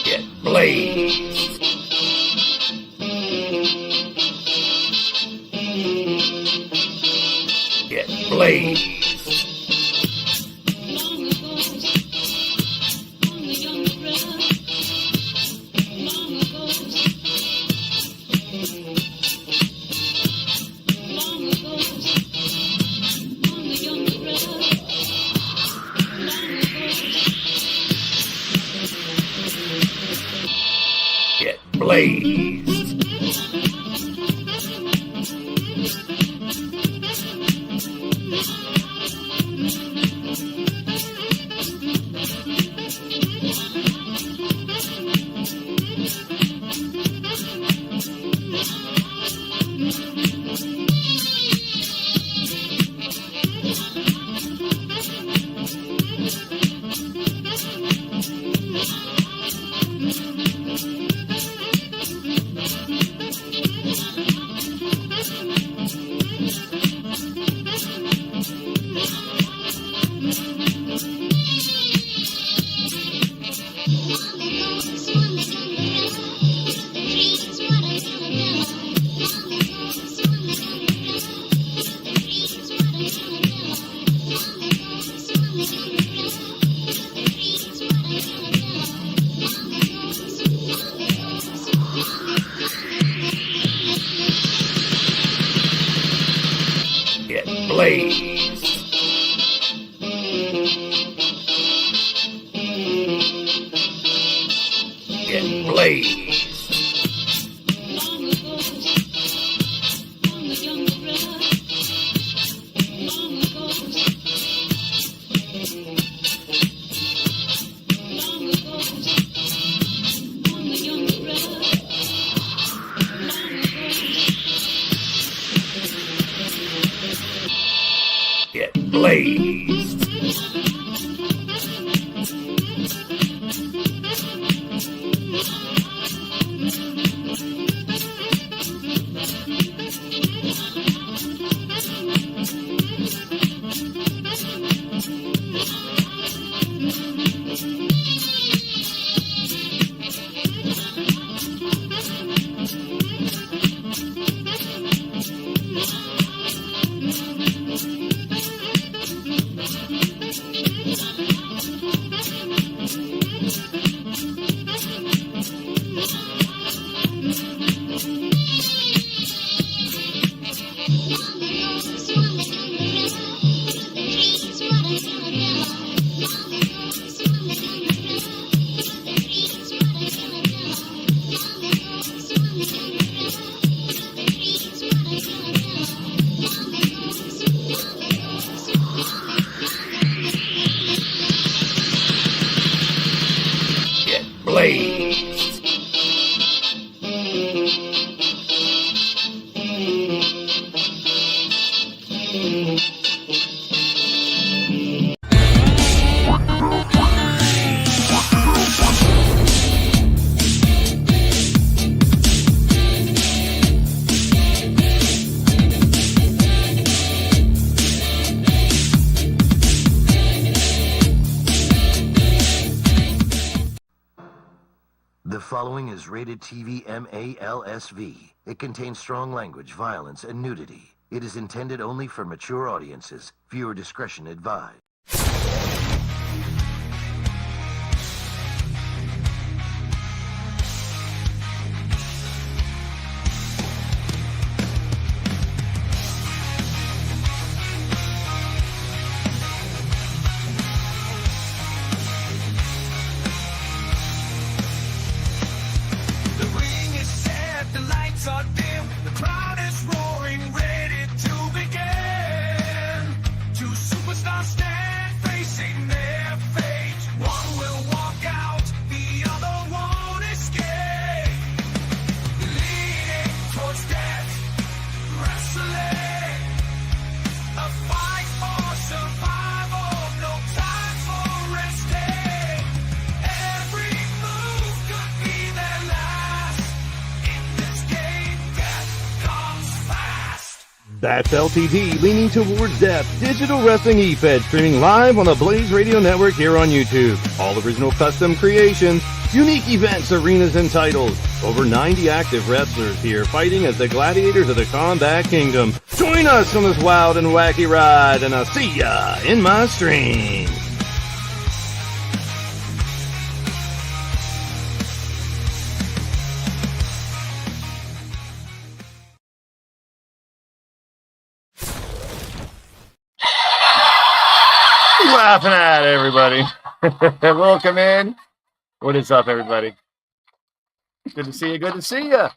Get blazed. Get blazed. Get blazed. Get blazed. Get blazed. Blaised. The following is rated TV MALSV. It contains strong language, violence, and nudity. It is intended only for mature audiences. Viewer discretion advised. Are dim, the crowd is roaring, ready to begin. Two superstars stand. That's LTD, leaning towards death, digital wrestling e-fed, streaming live on the Blaze Radio Network here on YouTube. All original custom creations, unique events, arenas, and titles. Over 90 active wrestlers here fighting as the gladiators of the Combat Kingdom. Join us on this wild and wacky ride, and I'll see ya in my stream. Laughing at everybody. Welcome in. What is up, everybody? Good to see you. Good to see you.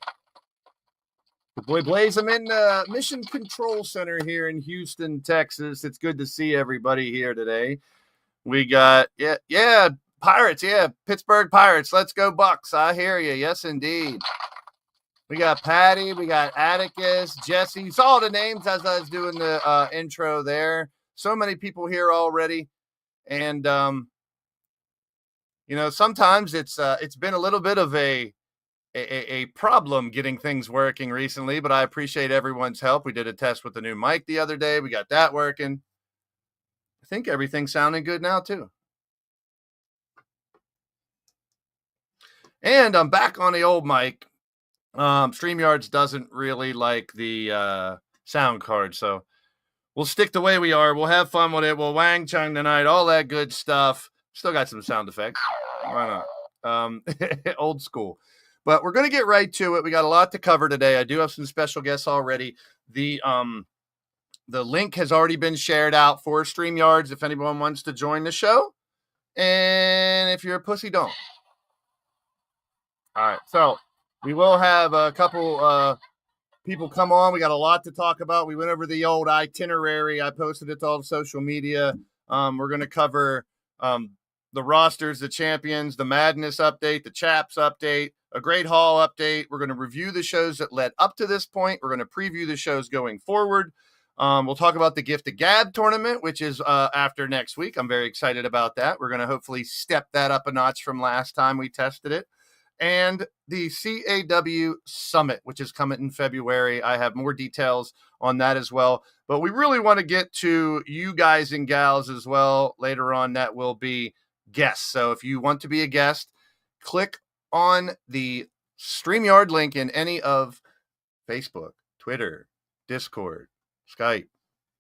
The boy Blaze. I'm in Mission Control Center here in Houston, Texas. It's good to see everybody here today. We got Pirates. Yeah, Pittsburgh Pirates. Let's go Bucks. I hear you. Yes, indeed. We got Patty. We got Atticus, Jesse. Saw all the names as I was doing the intro there. So many people here already. And, sometimes it's been a little bit of a problem getting things working recently, but I appreciate everyone's help. We did a test with the new mic the other day. We got that working. I think everything's sounding good now too. And I'm back on the old mic. StreamYards doesn't really like the sound card, so we'll stick the way we are. We'll have fun with it. We'll wang chung tonight, all that good stuff. Still got some sound effects. Why not? Old school. But we're going to get right to it. We got a lot to cover today. I do have some special guests already. The link has already been shared out for StreamYards if anyone wants to join the show. And if you're a pussy, don't. All right. So we will have a couple people come on. We got a lot to talk about. We went over the old itinerary. I posted it to all the social media. We're going to cover the rosters, the champions, the Madness update, the Chaps update, a Great Hall update. We're going to review the shows that led up to this point. We're going to preview the shows going forward. We'll talk about the Gift of Gab tournament, which is after next week. I'm very excited about that. We're going to hopefully step that up a notch from last time we tested it. And the CAW Summit, which is coming in February. I have more details on that as well. But we really want to get to you guys and gals as well. Later on, that will be guests. So if you want to be a guest, click on the StreamYard link in any of Facebook, Twitter, Discord, Skype,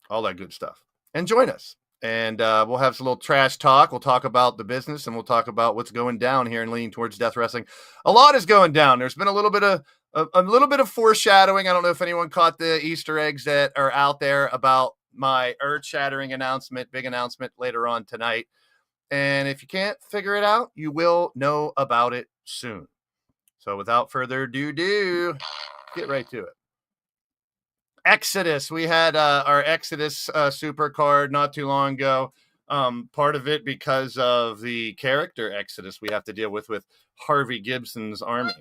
all that good stuff. And join us. And we'll have some little trash talk. We'll talk about the business, and we'll talk about what's going down here and leaning towards Death Wrestling. A lot is going down. There's been a little bit of foreshadowing. I don't know if anyone caught the Easter eggs that are out there about my earth-shattering announcement, big announcement later on tonight. And if you can't figure it out, you will know about it soon. So without further ado, get right to it. Exodus. We had our Exodus super card not too long ago. Part of it because of the character Exodus we have to deal with Harvey Gibson's army.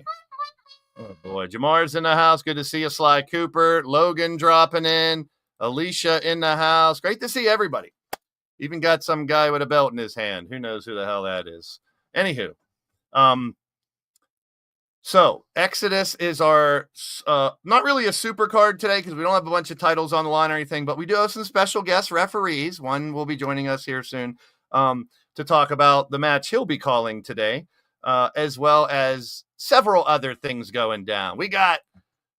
Oh boy, Jamar's in the house. Good to see you, Sly Cooper. Logan dropping in. Alicia in the house. Great to see everybody. Even got some guy with a belt in his hand. Who knows who the hell that is? Anywho, so Exodus is our not really a super card today because we don't have a bunch of titles on the line or anything, but we do have some special guest referees. One will be joining us here soon to talk about the match he'll be calling today, as well as several other things going down. We got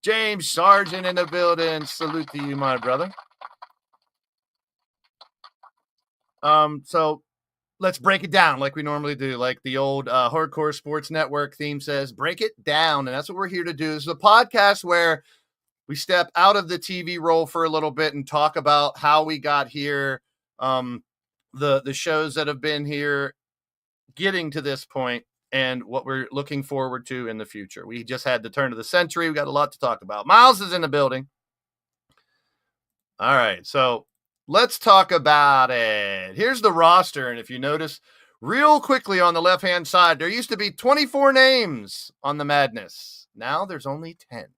James Sargent in the building. Salute to you, my brother. So let's break it down like we normally do, like the old Hardcore Sports Network theme says, break it down. And that's what we're here to do. This is a podcast where we step out of the TV role for a little bit and talk about how we got here, the shows that have been here, getting to this point, and what we're looking forward to in the future. We just had the turn of the century. We got a lot to talk about. Miles is in the building. All right, so let's talk about it. Here's the roster. And if you notice real quickly on the left-hand side, there used to be 24 names on the Madness. Now there's only 10.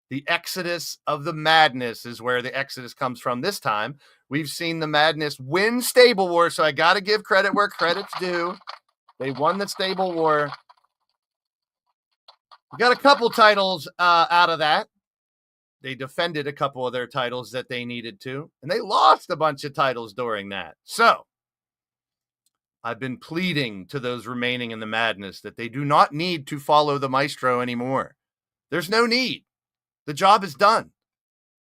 The Exodus of the Madness is where the Exodus comes from this time. We've seen the Madness win Stable War, so I got to give credit where credit's due. They won the Stable War. We got a couple titles out of that. they defended a couple of their titles that they needed to, and they lost a bunch of titles during that. So I've been pleading to those remaining in the madness that they do not need to follow the maestro anymore. There's no need. The job is done.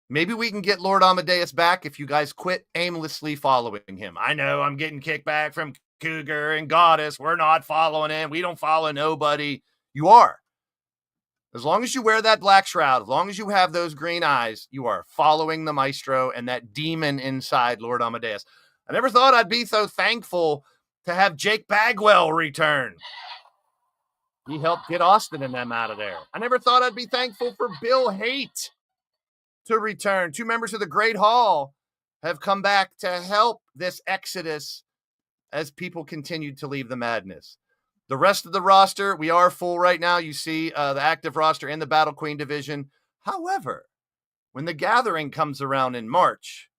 Maybe we can get Lord Amadeus back if you guys quit aimlessly following him. I know I'm getting kickback from Cougar and Goddess. We're not following him. We don't follow nobody. You are. As long as you wear that black shroud, as long as you have those green eyes, you are following the maestro and that demon inside Lord Amadeus. I never thought I'd be so thankful to have Jake Bagwell return. He helped get Austin and them out of there. I never thought I'd be thankful for Bill Haight to return. 2 members of the Great Hall have come back to help this exodus as people continued to leave the madness. The rest of the roster, we are full right now. You see the active roster in the Battle Queen division. However, when the gathering comes around in March,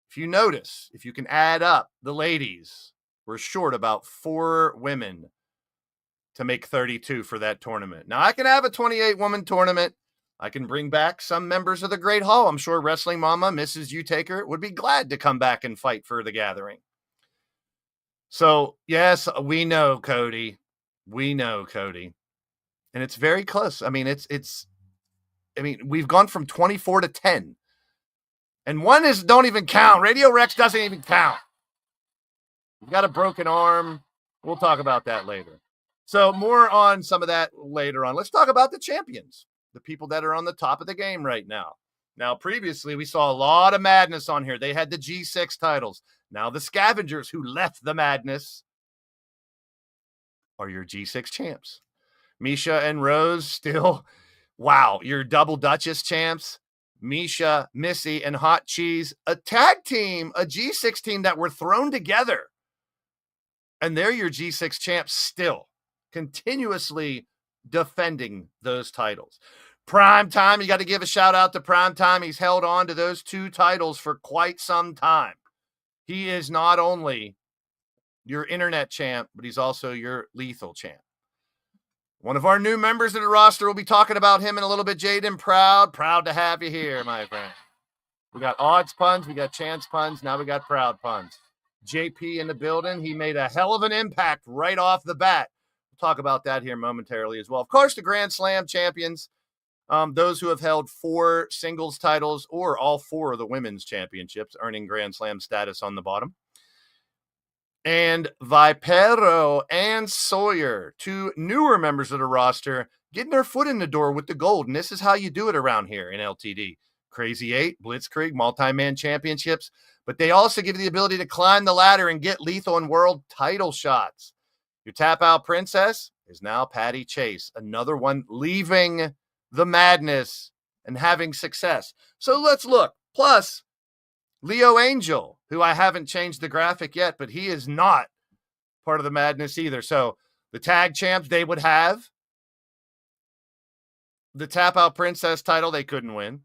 if you notice, if you can add up the ladies, we're short about 4 women to make 32 for that tournament. Now, I can have a 28-woman tournament. I can bring back some members of the Great Hall. I'm sure Wrestling Mama, Mrs. Utaker, would be glad to come back and fight for the gathering. So, yes, we know, Cody. We know, Cody. And it's very close. I mean, we've gone from 24 to 10. And one is don't even count. Radio Rex doesn't even count. We've got a broken arm. We'll talk about that later. So more on some of that later on. Let's talk about the champions, the people that are on the top of the game right now. Now, previously, we saw a lot of madness on here. They had the G6 titles. Now, the Scavengers who left the madness are your G6 champs. Misha and Rose still, wow, your double Duchess champs. Misha, Missy, and Hot Cheese, a tag team, a G6 team that were thrown together. And they're your G6 champs still, continuously defending those titles. Prime Time, you got to give a shout out to Prime Time. He's held on to those 2 titles for quite some time. He is not only your internet champ, but he's also your lethal champ. One of our new members of the roster, we'll be talking about him in a little bit. Jaden, proud to have you here, my friend. We got odds puns, we got chance puns, now we got proud puns. JP in the building, he made a hell of an impact right off the bat. We'll talk about that here momentarily as well. Of course, the Grand Slam champions, those who have held 4 singles titles or all 4 of the women's championships, earning Grand Slam status on the bottom. And Vipero and Sawyer, 2 newer members of the roster, getting their foot in the door with the gold. And this is how you do it around here in LTD. Crazy 8, Blitzkrieg, multi-man championships. But they also give you the ability to climb the ladder and get lethal and world title shots. Your tap-out princess is now Patty Chase, another one leaving the madness and having success. So let's look. Plus, Leo Angel, who I haven't changed the graphic yet, but he is not part of the madness either. So the tag champs, they would have the tap-out princess title, they couldn't win.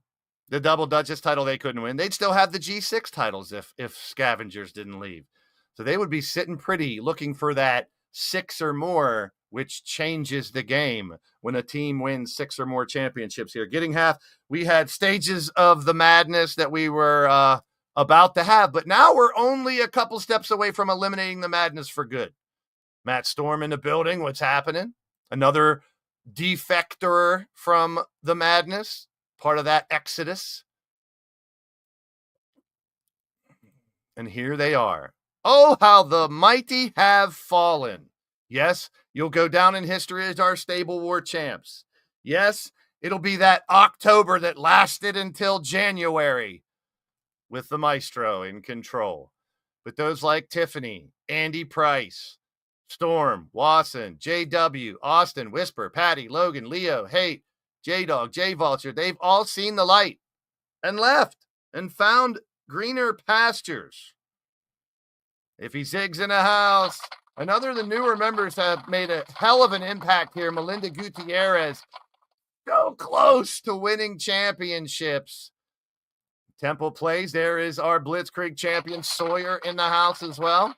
The double Duchess title, they couldn't win. They'd still have the G6 titles if Scavengers didn't leave. So they would be sitting pretty looking for that 6 or more, which changes the game when a team wins 6 or more championships here. Getting half, we had stages of the madness that we were about to have, but now we're only a couple steps away from eliminating the madness for good. Matt Storm in the building. What's happening? Another defector from the madness, part of that exodus. And here they are. Oh, how the mighty have fallen. Yes, you'll go down in history as our Stable War champs. Yes, it'll be that October that lasted until January with the maestro in control. But those like Tiffany, Andy Price, Storm, Wasson, JW, Austin, Whisper, Patty, Logan, Leo, Haight, J-Dog, J-Vulture, they've all seen the light and left and found greener pastures. If he zigs in a house, another of the newer members have made a hell of an impact here. Melinda Gutierrez, so close to winning championships. Temple plays. There is our Blitzkrieg champion Sawyer in the house as well.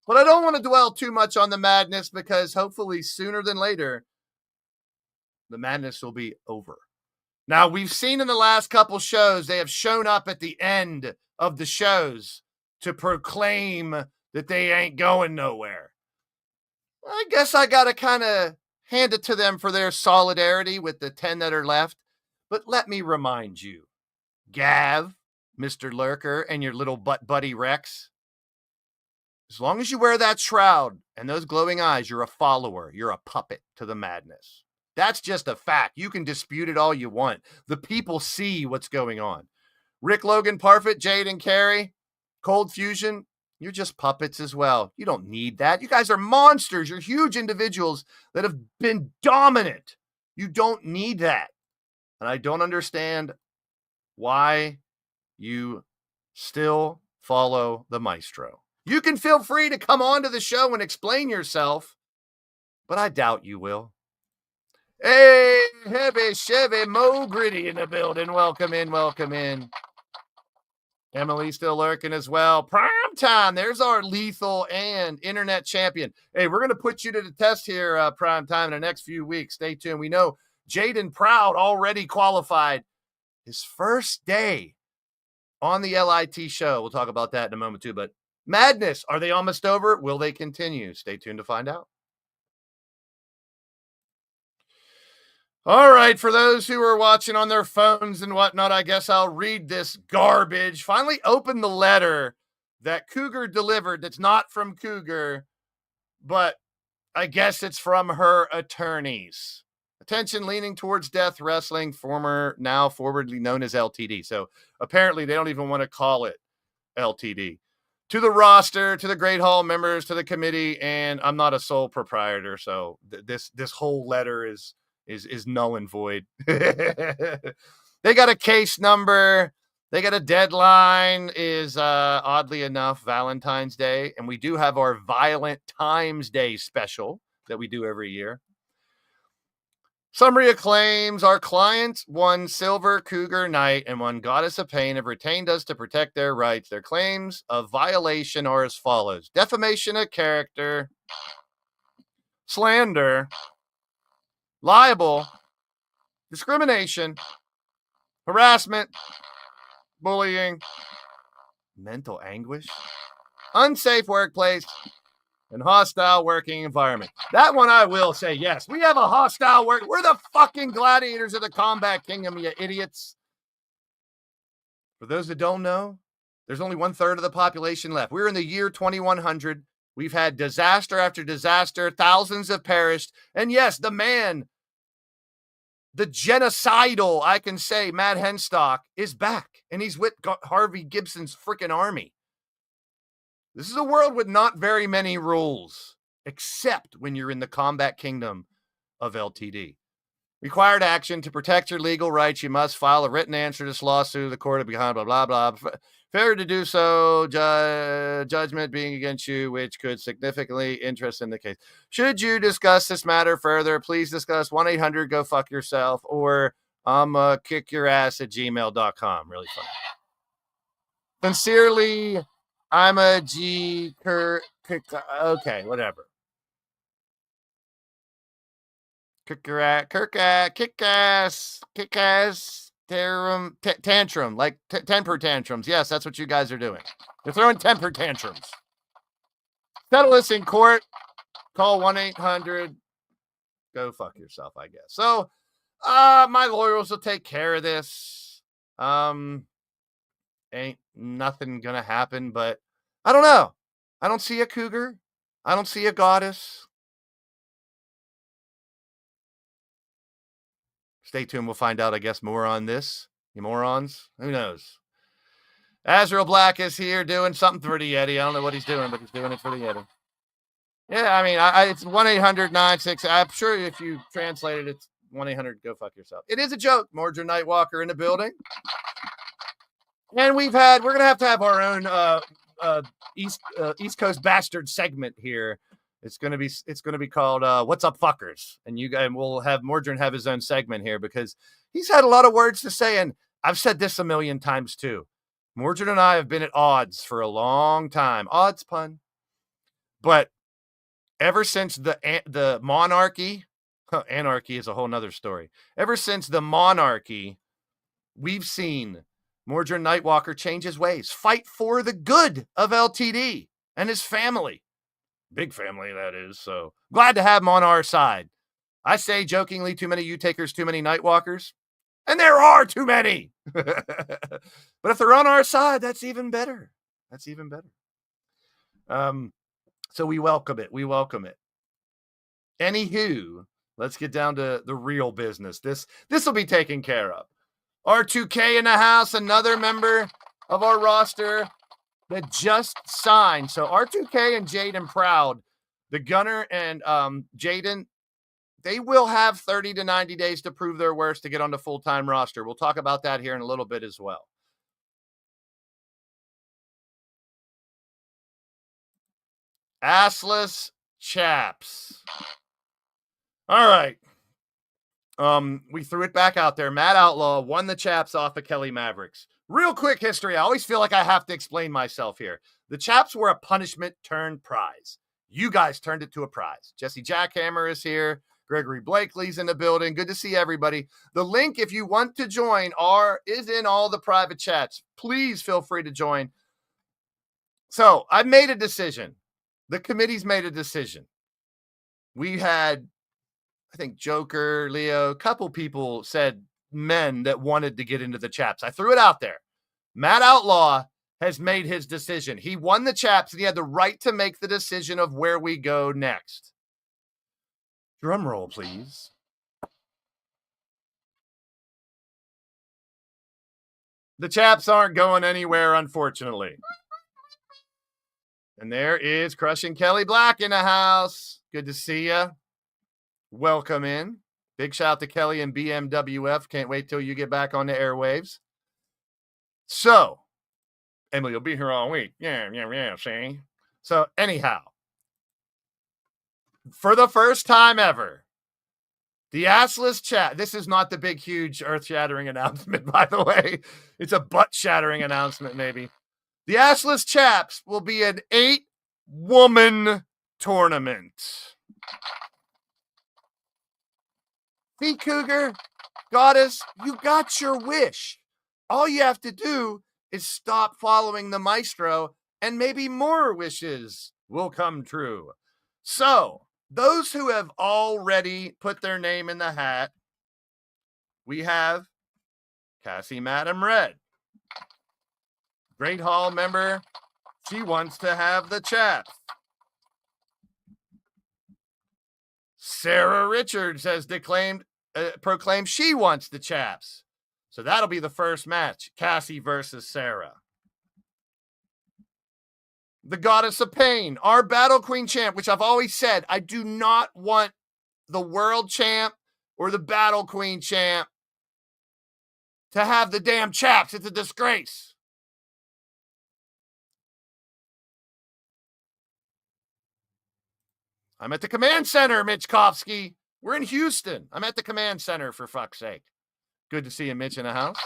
But I don't want to dwell too much on the madness because hopefully sooner than later, The madness will be over. Now, we've seen in the last couple shows, they have shown up at the end of the shows to proclaim that they ain't going nowhere. I guess I got to kind of hand it to them for their solidarity with the 10 that are left. But let me remind you, Gav, Mr. Lurker, and your little butt buddy Rex, as long as you wear that shroud and those glowing eyes, you're a follower. You're a puppet to the madness. That's just a fact. You can dispute it all you want. The people see what's going on. Rick, Logan, Parfit, Jade, and Carrie, Cold Fusion, you're just puppets as well. You don't need that. You guys are monsters. You're huge individuals that have been dominant. You don't need that. And I don't understand why you still follow the maestro. You can feel free to come onto the show and explain yourself, but I doubt you will. Hey, heavy Chevy Mo Gritty in the building. Welcome in, welcome in. Emily still lurking as well. Prime time. There's our lethal and internet champion. Hey, we're going to put you to the test here, Prime Time, in the next few weeks. Stay tuned. We know Jaden Proud already qualified his first day on the LIT show. We'll talk about that in a moment too, but madness, are they almost over? Will they continue? Stay tuned to find out. All right, for those who are watching on their phones and whatnot, I guess I'll read this garbage. Finally open the letter that Cougar delivered that's not from Cougar, but I guess it's from her attorneys. Attention leaning towards death wrestling, now forwardly known as LTD. So apparently they don't even want to call it LTD. To the roster, to the Great Hall members, to the committee, and I'm not a sole proprietor, so this whole letter is null and void. They got a case number. They got a deadline, is oddly enough Valentine's Day, and we do have our Violent Times Day special that we do every year. Summary of claims. Our clients, one Silver Cougar Knight and one Goddess of Pain, have retained us to protect their rights. Their claims of violation are as follows: defamation of character, slander, libel, discrimination, harassment, bullying, mental anguish, unsafe workplace, and hostile working environment. That one I will say yes. We have a hostile work. We're the fucking gladiators of the combat kingdom, you idiots. For those that don't know, there's only 1/3 of the population left. We're in the year 2100. We've had disaster after disaster. Thousands have perished. And yes, the man, the genocidal, I can say, Matt Henstock, is back. And he's with Harvey Gibson's freaking army. This is a world with not very many rules, except when you're in the combat kingdom of LTD. Required action: to protect your legal rights, you must file a written answer to this lawsuit. The court behind blah, blah, blah. Failure to do so, judgment being against you, which could significantly interest in the case. Should you discuss this matter further, please discuss 1-800-GO-FUCK-YOURSELF or kickyourass@gmail.com. Really funny. Sincerely, I'm a G. Okay, whatever. Kick ass, tantrum, like temper tantrums. Yes, that's what you guys are doing. You're throwing temper tantrums. Settle this in court. Call 1-800. Go fuck yourself, I guess. So, my lawyers will take care of this. Ain't nothing gonna happen, but I don't know. I don't see a cougar. I don't see a goddess. Stay tuned. We'll find out, I guess, more on this. You morons. Who knows? Azrael Black is here doing something for the Yeti. I don't know what he's doing, but he's doing it for the Yeti. Yeah, I mean, it's 1-800-96. I'm sure if you translate it, it's 1-800-GO-FUCK-YOURSELF. It is a joke. Mordred Nightwalker in the building. And we're going to have our own East Coast Bastard segment here. It's going to be called What's Up Fuckers. And you guys will have Mordred have his own segment here because he's had a lot of words to say. And I've said this a million times too. Mordred and I have been at odds for a long time. Odds pun. But ever since the monarchy Anarchy is a whole nother story. Ever since the monarchy, we've seen Mordred Nightwalker change his ways, fight for the good of LTD and his family. Big family, that is. So glad to have him on our side. I say jokingly, too many U-takers, too many Nightwalkers. And there are too many. But if they're on our side, that's even better. That's even better. So we welcome it. We welcome it. Anywho, let's get down to the real business. This will be taken care of. R2K in the house, another member of our roster that just signed. So R2K and Jaden Proud, the Gunner and Jaden, they will have 30 to 90 days to prove their worth to get on the full-time roster. We'll talk about that here in a little bit as well. Assless chaps. All right. We threw it back out there. Matt Outlaw won the chaps off of Kelly Mavericks. Real quick history. I always feel like I have to explain myself here. The chaps were a punishment turned prize. You guys turned it to a prize. Jesse Jackhammer is here. Gregory Blakely's in the building. Good to see everybody. The link, if you want to join, is in all the private chats. Please feel free to join. So I made a decision. The committee's made a decision. We had, I think, Joker, Leo, a couple people said men that wanted to get into the chaps. I threw it out there. Matt Outlaw has made his decision. He won the chaps and he had the right to make the decision of where we go next. Drum roll, please. The chaps aren't going anywhere, unfortunately. And there is Crushing Kelly Black in the house. Good to see you. Welcome in. Big shout out to Kelly and BMWF. Can't wait till you get back on the airwaves. So, Emily will be here all week. Yeah, see? So, anyhow, for the first time ever, the assless chat. This is not the big, huge, earth-shattering announcement, by the way. It's a butt-shattering announcement, maybe. The assless chaps will be an 8-woman tournament. See, Cougar, Goddess, you got your wish. All you have to do is stop following the maestro, and maybe more wishes will come true. So, those who have already put their name in the hat, we have Cassie Madam Red. Great Hall member, she wants to have the chaps. Sarah Richards has proclaimed she wants the chaps. So that'll be the first match, Cassie versus Sarah. The Goddess of Pain, our Battle Queen champ, which I've always said, I do not want the world champ or the Battle Queen champ to have the damn chaps. It's a disgrace. I'm at the command center, Mitchkovsky. We're in Houston. I'm at the command center, for fuck's sake. Good to see you, Mitch, in the house.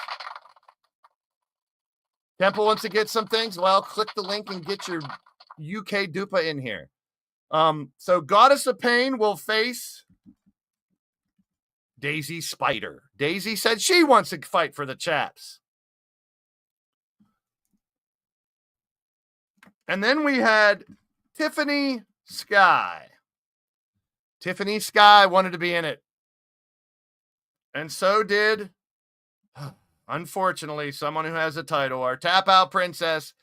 Temple wants to get some things. Well, click the link and get your UK dupa in here. So Goddess of Pain will face Daisy Spider. Daisy said she wants to fight for the chaps. And then we had Tiffany Sky. Tiffany Sky wanted to be in it. And so did, unfortunately, someone who has a title, our Tap Out Princess,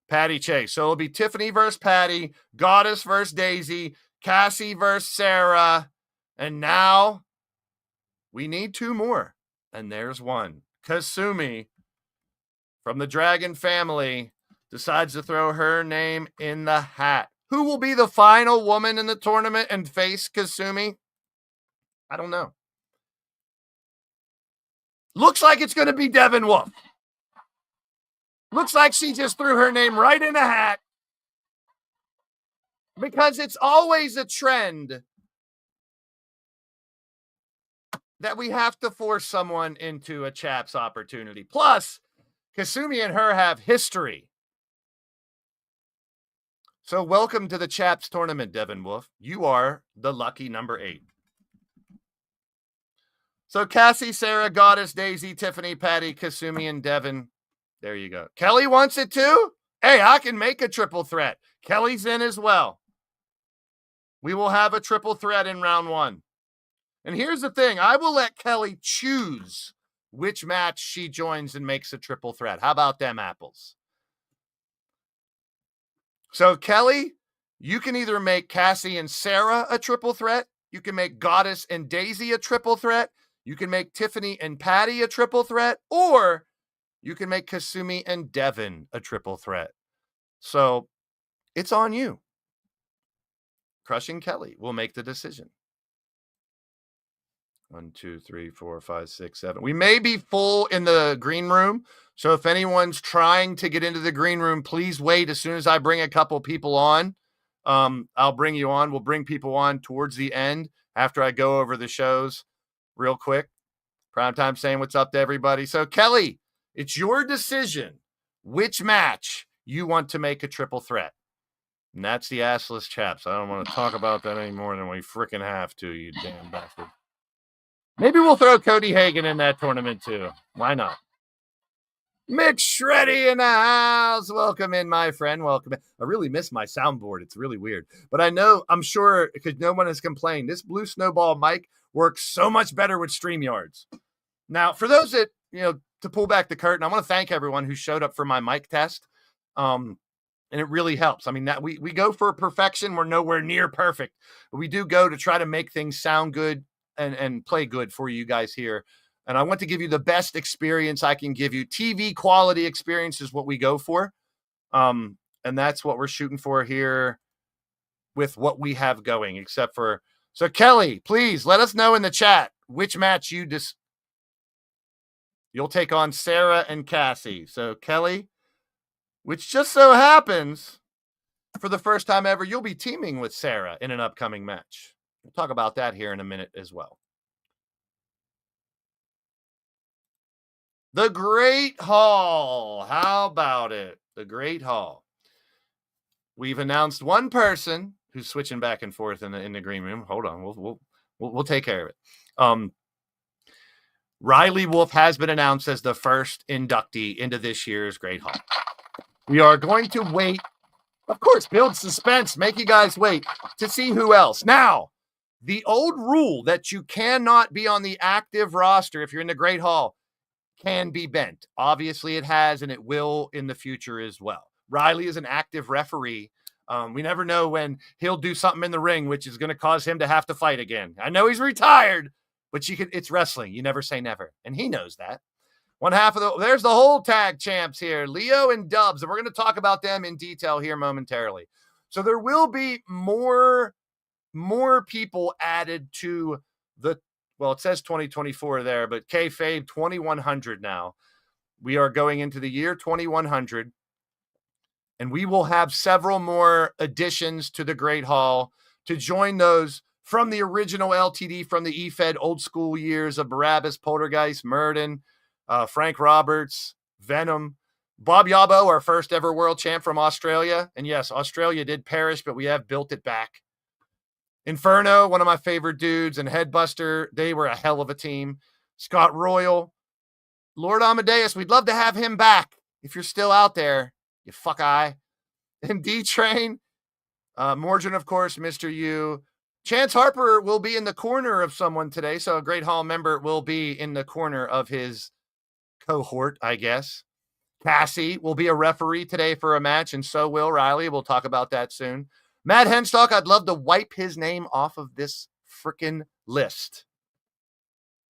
Patty Chase. So it'll be Tiffany versus Patty, Goddess versus Daisy, Cassie versus Sarah. And now we need 2 more. And there's one. Kasumi from the Dragon family decides to throw her name in the hat. Who will be the final woman in the tournament and face Kasumi? I don't know. Looks like it's going to be Devin Wolf. Looks like she just threw her name right in the hat. Because it's always a trend that we have to force someone into a chaps opportunity. Plus, Kasumi and her have history. So welcome to the chaps tournament, Devin Wolf. You are the lucky number 8. So Cassie, Sarah, Goddess, Daisy, Tiffany, Patty, Kasumi, and Devin. There you go. Kelly wants it too? Hey, I can make a triple threat. Kelly's in as well. We will have a triple threat in round 1. And here's the thing. I will let Kelly choose which match she joins and makes a triple threat. How about them apples? So Kelly, you can either make Cassie and Sarah a triple threat. You can make Goddess and Daisy a triple threat. You can make Tiffany and Patty a triple threat. Or you can make Kasumi and Devin a triple threat. So it's on you. Crushing Kelly will make the decision. 1, 2, 3, 4, 5, 6, 7. We may be full in the green room. So if anyone's trying to get into the green room, please wait. As soon as I bring a couple people on, I'll bring you on. We'll bring people on towards the end after I go over the shows real quick. Primetime saying what's up to everybody. So Kelly, it's your decision which match you want to make a triple threat. And that's the assless chaps. I don't want to talk about that any more than we freaking have to, you damn bastard. Maybe we'll throw Cody Hagan in that tournament too. Why not? Mick Shreddy in the house. Welcome in, my friend. Welcome in. I really miss my soundboard. It's really weird. But I'm sure, because no one has complained, this Blue Snowball mic works so much better with StreamYards. Now, for those that, to pull back the curtain, I want to thank everyone who showed up for my mic test. And it really helps. I mean, that we go for perfection. We're nowhere near perfect. But we do go to try to make things sound good and play good for you guys here. And I want to give you the best experience I can give you. TV quality experience is what we go for. And that's what we're shooting for here with what we have going, except for... So, Kelly, please let us know in the chat which match you'll take on Sarah and Cassie. So, Kelly, which just so happens, for the first time ever, you'll be teaming with Sarah in an upcoming match. We'll talk about that here in a minute as well. The Great Hall. How about it? The Great Hall. We've announced one person who's switching back and forth in the green room. Hold on. We'll take care of it. Riley Wolf has been announced as the first inductee into this year's Great Hall. We are going to wait. Of course, build suspense. Make you guys wait to see who else. Now, the old rule that you cannot be on the active roster if you're in the Great Hall can be bent. Obviously, it has, and it will in the future as well. Riley is an active referee. We never know when he'll do something in the ring, which is going to cause him to have to fight again. I know he's retired, but it's wrestling. You never say never. And he knows that. There's the whole tag champs here, Leo and Dubs. And we're going to talk about them in detail here momentarily. So there will be more people added to it says 2024 there, but kayfabe 2100 now. We are going into the year 2100, and we will have several more additions to the Great Hall to join those from the original LTD, from the EFED old school years of Barabbas, Poltergeist, Murden, Frank Roberts, Venom, Bob Yabo, our first ever world champ from Australia. And yes, Australia did perish, but we have built it back. Inferno, one of my favorite dudes, and Headbuster, they were a hell of a team. Scott Royal, Lord Amadeus, we'd love to have him back. If you're still out there, you fuck eye. And D-Train, Morgan, of course, Mr. U. Chance Harper will be in the corner of someone today, so a Great Hall member will be in the corner of his cohort, I guess. Cassie will be a referee today for a match, and so will Riley. We'll talk about that soon. Matt Henstock, I'd love to wipe his name off of this freaking list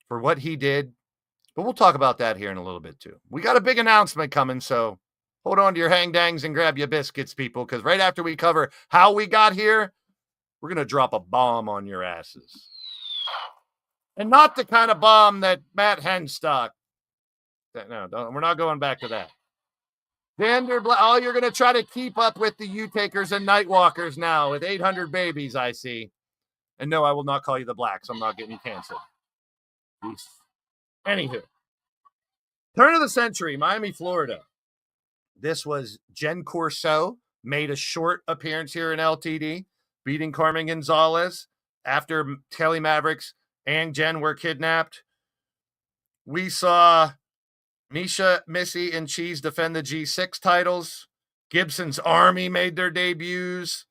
for what he did, but we'll talk about that here in a little bit too. We got a big announcement coming, so hold on to your hang-dangs and grab your biscuits, people, because right after we cover how we got here, we're going to drop a bomb on your asses. And not the kind of bomb that Matt Henstock. No, we're not going back to that. You're going to try to keep up with the U-Takers and Nightwalkers now with 800 babies, I see. And no, I will not call you the Blacks. I'm not getting canceled. Anywho. Turn of the century, Miami, Florida. This was Jen Corso, made a short appearance here in LTD, beating Carmen Gonzalez after Kelly Mavericks and Jen were kidnapped. We saw Misha, Missy, and Cheese defend the G6 titles. Gibson's Army made their debuts.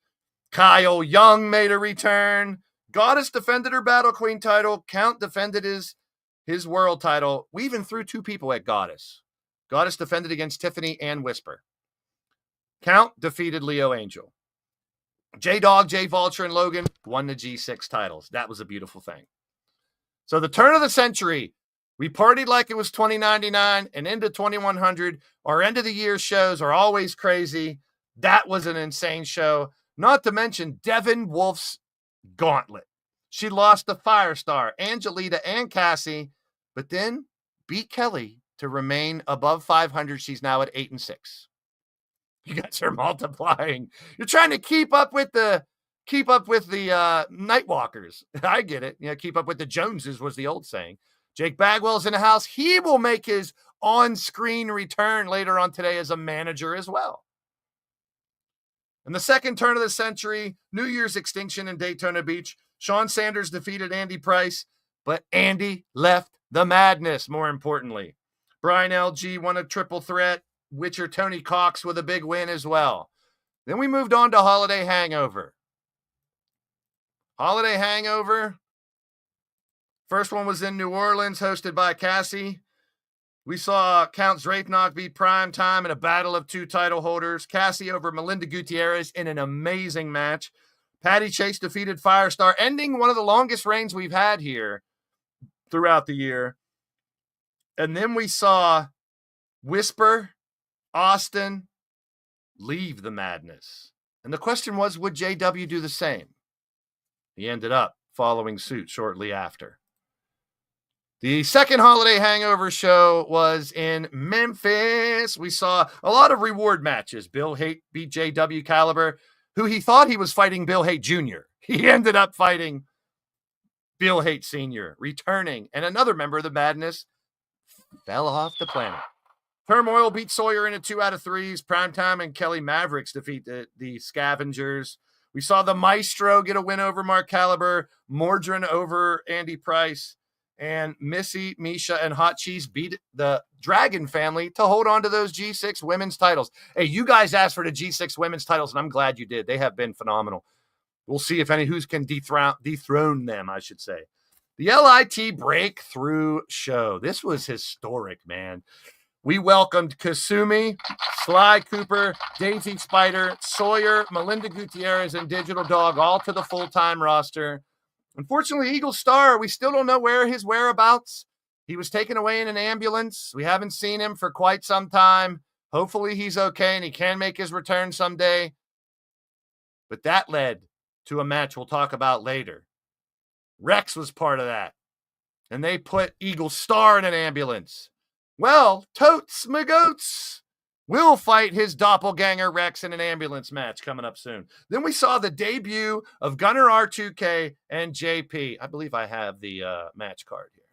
Kyle Young made a return. Goddess defended her Battle Queen title. Count defended his world title. We even threw 2 people at Goddess. Goddess defended against Tiffany and Whisper. Count defeated Leo Angel. J-Dog, J-Vulture, and Logan won the G6 titles. That was a beautiful thing. So the turn of the century, we partied like it was 2099 and into 2100. Our end of the year shows are always crazy. That was an insane show. Not to mention Devin Wolf's gauntlet. She lost to Firestar, Angelita, and Cassie, but then beat Kelly to remain above 500. She's now at 8-6. You guys are multiplying. You're trying to keep up with the Nightwalkers. I get it. Keep up with the Joneses was the old saying. Jake Bagwell's in the house. He will make his on-screen return later on today as a manager as well. In the second turn of the century, New Year's extinction in Daytona Beach, Shawn Sanders defeated Andy Price, but Andy left the madness, more importantly. Brian LG won a triple threat. Witcher Tony Cox with a big win as well. Then we moved on to Holiday Hangover. Holiday Hangover. First one was in New Orleans, hosted by Cassie. We saw Count Zraithnok beat Prime Time in a battle of 2 title holders. Cassie over Melinda Gutierrez in an amazing match. Patty Chase defeated Firestar, ending one of the longest reigns we've had here throughout the year. And then we saw Whisper, Austin leave the madness. And the question was, would JW do the same? He ended up following suit shortly after. The second Holiday Hangover show was in Memphis. We saw a lot of reward matches. Bill Haight beat JW Caliber, who he thought he was fighting Bill Haight Jr. He ended up fighting Bill Haight Sr., returning. And another member of the madness fell off the planet. Turmoil beat Sawyer in a 2 out of 3s. Primetime and Kelly Mavericks defeat the Scavengers. We saw the Maestro get a win over Mark Caliber, Mordrin over Andy Price, and Missy, Misha, and Hot Cheese beat the Dragon family to hold on to those G6 women's titles. Hey, you guys asked for the G6 women's titles, and I'm glad you did. They have been phenomenal. We'll see if who can dethrone them, I should say. The LIT Breakthrough Show. This was historic, man. We welcomed Kasumi, Sly Cooper, Daisy Spider, Sawyer, Melinda Gutierrez, and Digital Dog all to the full-time roster. Unfortunately, Eagle Star, we still don't know where his whereabouts. He was taken away in an ambulance. We haven't seen him for quite some time. Hopefully he's okay and he can make his return someday. But that led to a match we'll talk about later. Rex was part of that. And they put Eagle Star in an ambulance. Well, Totes McGoats will fight his doppelganger Rex in an ambulance match coming up soon. Then we saw the debut of Gunner R2K and JP. I believe I have the match card here.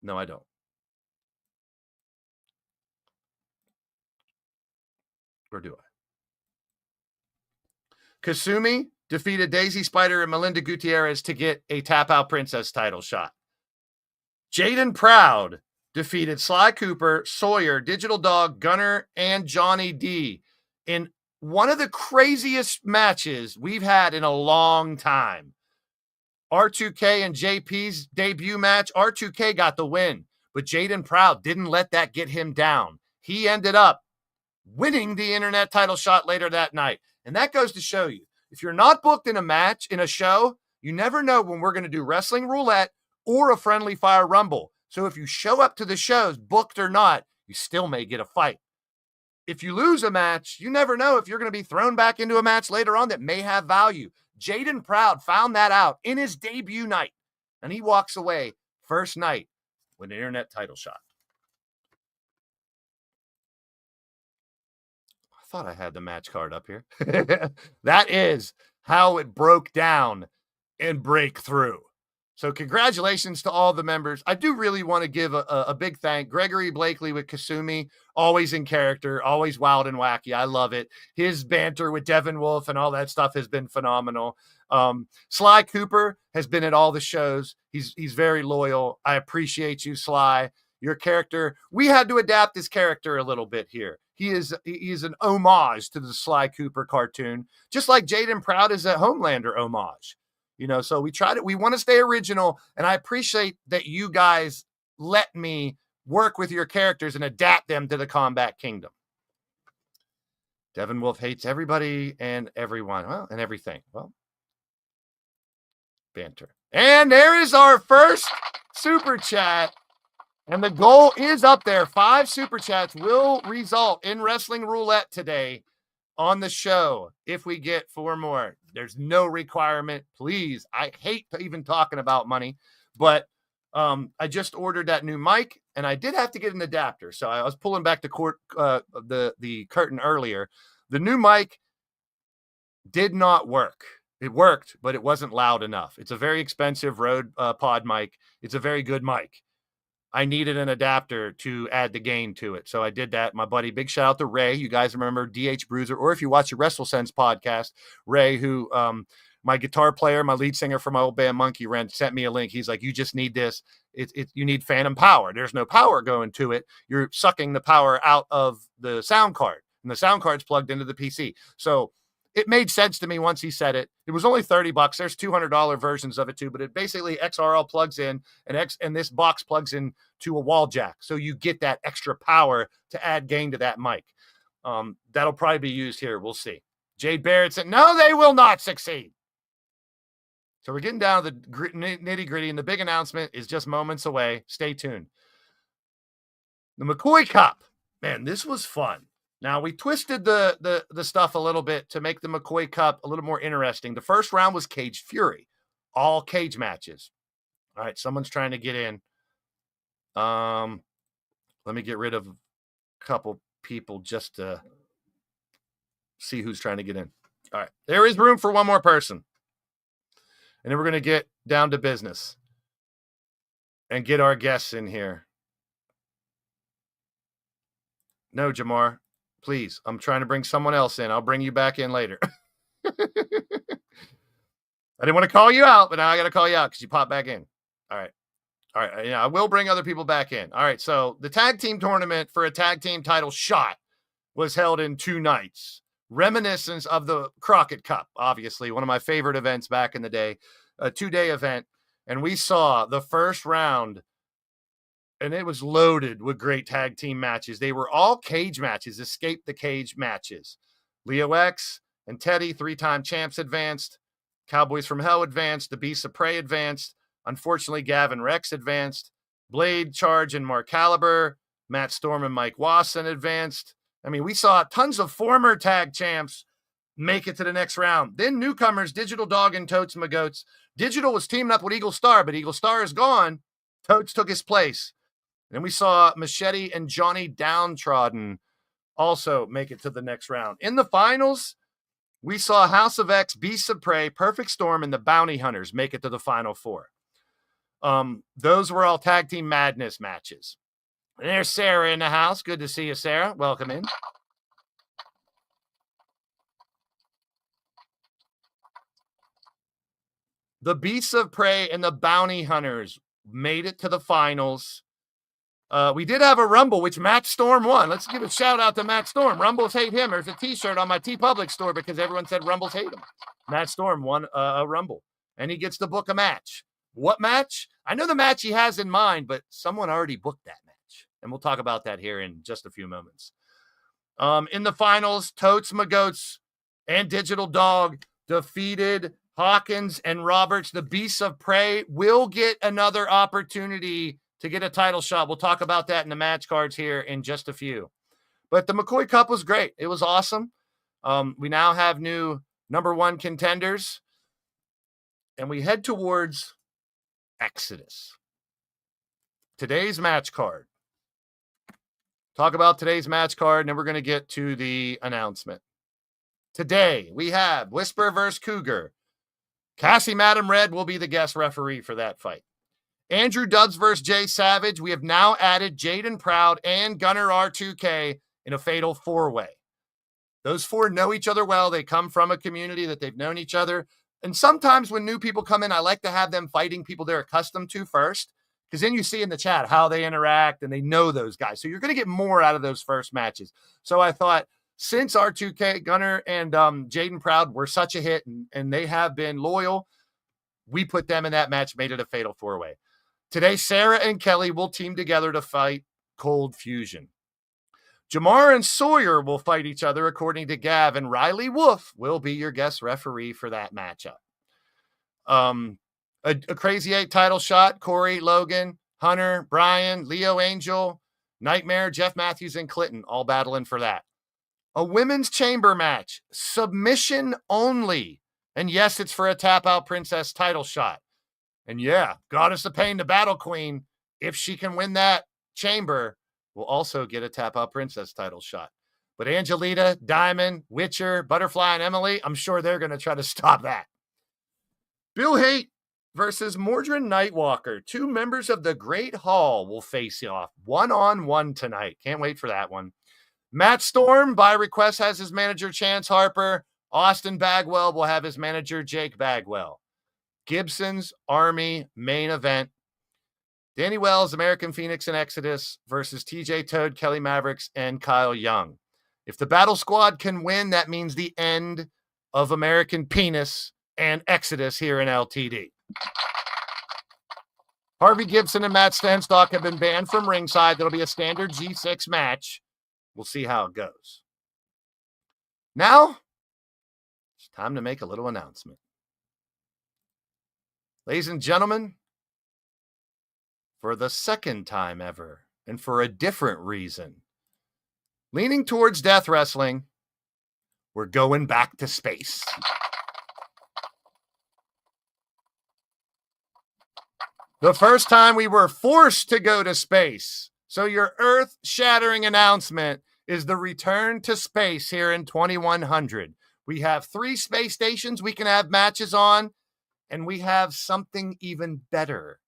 No, I don't. Or do I? Kasumi defeated Daisy Spider and Melinda Gutierrez to get a Tap Out Princess title shot. Jaden Proud defeated Sly Cooper, Sawyer, Digital Dog, Gunner, and Johnny D in one of the craziest matches we've had in a long time. R2K and JP's debut match, R2K got the win, but Jaden Proud didn't let that get him down. He ended up winning the internet title shot later that night. And that goes to show you, if you're not booked in a match, in a show, you never know when we're going to do Wrestling Roulette or a Friendly Fire Rumble. So if you show up to the shows, booked or not, you still may get a fight. If you lose a match, you never know if you're going to be thrown back into a match later on that may have value. Jaden Proud found that out in his debut night, and he walks away first night with an internet title shot. I thought I had the match card up here. That is how it broke down and break through. So congratulations to all the members. I do really want to give a big thank. Gregory Blakely with Kasumi, always in character, always wild and wacky. I love it. His banter with Devin Wolf and all that stuff has been phenomenal. Sly Cooper has been at all the shows. He's very loyal. I appreciate you, Sly. Your character, we had to adapt his character a little bit here. He is an homage to the Sly Cooper cartoon, just like Jaden Proud is a Homelander homage. So we want to stay original, and I appreciate that you guys let me work with your characters and adapt them to the Combat Kingdom. Devin Wolf hates everybody and everyone, and everything. Banter. And there is our first super chat, and the goal is up there. 5 super chats will result in Wrestling Roulette today on the show if we get 4 more. There's no requirement. Please, I hate even talking about money, but I just ordered that new mic, and I did have to get an adapter. So I was pulling back the curtain earlier. The new mic did not work. It worked, but it wasn't loud enough. It's a very expensive Rode pod mic. It's a very good mic. I needed an adapter to add the gain to it. So I did that. My buddy, big shout out to Ray. You guys remember DH Bruiser, or if you watch the WrestleSense podcast, Ray, who my guitar player, my lead singer for my old band Monkey Wrench, sent me a link. He's like, you just need this. You need phantom power. There's no power going to it. You're sucking the power out of the sound card, and the sound card's plugged into the PC. So it made sense to me once he said it. It was only $30. There's $200 versions of it too, but it basically XRL plugs in, and this box plugs in to a wall jack. So you get that extra power to add gain to that mic. That'll probably be used here. We'll see. Jade Barrett said, no, they will not succeed. So we're getting down to the nitty gritty, and the big announcement is just moments away. Stay tuned. The McCoy Cup. Man, this was fun. Now, we twisted the stuff a little bit to make the McCoy Cup a little more interesting. The first round was Cage Fury, all cage matches. All right, someone's trying to get in. Let me get rid of a couple people just to see who's trying to get in. All right, there is room for one more person. And then we're going to get down to business and get our guests in here. No, Jamar. Please, I'm trying to bring someone else in. I'll bring you back in later. I didn't want to call you out, but now I got to call you out because you popped back in. All right. Yeah, I will bring other people back in. All right. So the tag team tournament for a tag team title shot was held in 2 nights. Reminiscence of the Crockett Cup, obviously, one of my favorite events back in the day, a 2-day event. And we saw the first round, and it was loaded with great tag team matches. They were all cage matches, escape the cage matches. Leo X and Teddy, 3-time champs, advanced. Cowboys from Hell advanced. The Beasts of Prey advanced. Unfortunately, Gavin Rex advanced. Blade, Charge, and Mark Caliber. Matt Storm and Mike Wasson advanced. I mean, we saw tons of former tag champs make it to the next round. Then newcomers, Digital Dog and Totes Magoats. Digital was teaming up with Eagle Star, but Eagle Star is gone. Totes took his place. Then we saw Machete and Johnny Downtrodden also make it to the next round. In the finals, we saw House of X, Beasts of Prey, Perfect Storm, and the Bounty Hunters make it to the final 4. Those were all tag team madness matches. And there's Sarah in the house. Good to see you, Sarah. Welcome in. The Beasts of Prey and the Bounty Hunters made it to the finals. We did have a Rumble, which Matt Storm won. Let's give a shout out to Matt Storm. Rumbles hate him. There's a t-shirt on my TeePublic store because everyone said Rumbles hate him. Matt Storm won a Rumble, and he gets to book a match. What match? I know the match he has in mind, but someone already booked that match. And we'll talk about that here in just a few moments. In the finals, Totes Magoats and Digital Dog defeated Hawkins and Roberts. The Beasts of Prey will get another opportunity to get a title shot. We'll talk about that in the match cards here in just a few. But the McCoy Cup was great. It was awesome. We now have new number 1 contenders, and we head towards Exodus. Today's match card. Talk about today's match card, and then we're going to get to the announcement. Today, we have Whisper vs. Cougar, Cassie Madam Red will be the guest referee for that fight. Andrew Dubs versus Jay Savage. We have now added Jaden Proud and Gunner R2K in a fatal four-way. Those four know each other well. They come from a community that they've known each other. And sometimes when new people come in, I like to have them fighting people they're accustomed to first, because then you see in the chat how they interact and they know those guys. So you're going to get more out of those first matches. So I thought, since R2K, Gunner, and Jaden Proud were such a hit and they have been loyal, we put them in that match, made it a fatal four-way. Today, Sarah and Kelly will team together to fight Cold Fusion. Jamar and Sawyer will fight each other, according to Gav, and Riley Wolf will be your guest referee for that matchup. A Crazy 8 title shot, Corey, Logan, Hunter, Brian, Leo Angel, Nightmare, Jeff Matthews, and Clinton all battling for that. A women's chamber match, submission only. And yes, it's for a tap-out princess title shot. And yeah, Goddess of Pain, the Battle Queen, if she can win that chamber, will also get a tap-out princess title shot. But Angelita, Diamond, Witcher, Butterfly, and Emily, I'm sure they're going to try to stop that. Bill Haight versus Mordred Nightwalker. Two members of the Great Hall will face off one-on-one tonight. Can't wait for that one. Matt Storm, by request, has his manager Chance Harper. Austin Bagwell will have his manager Jake Bagwell. Gibson's Army main event. Danny Wells, American Phoenix and Exodus versus TJ Toad, Kelly Mavericks, and Kyle Young. If the Battle Squad can win, that means the end of American Penis and Exodus here in LTD. Harvey Gibson and Matt Stenstock have been banned from ringside. That'll be a standard G6 match. We'll see how it goes. Now, it's time to make a little announcement. Ladies and gentlemen, for the second time ever, and for a different reason, leaning towards death wrestling, we're going back to space. The first time we were forced to go to space. So your earth-shattering announcement is the return to space here in 2100. We have 3 space stations we can have matches on, and we have something even better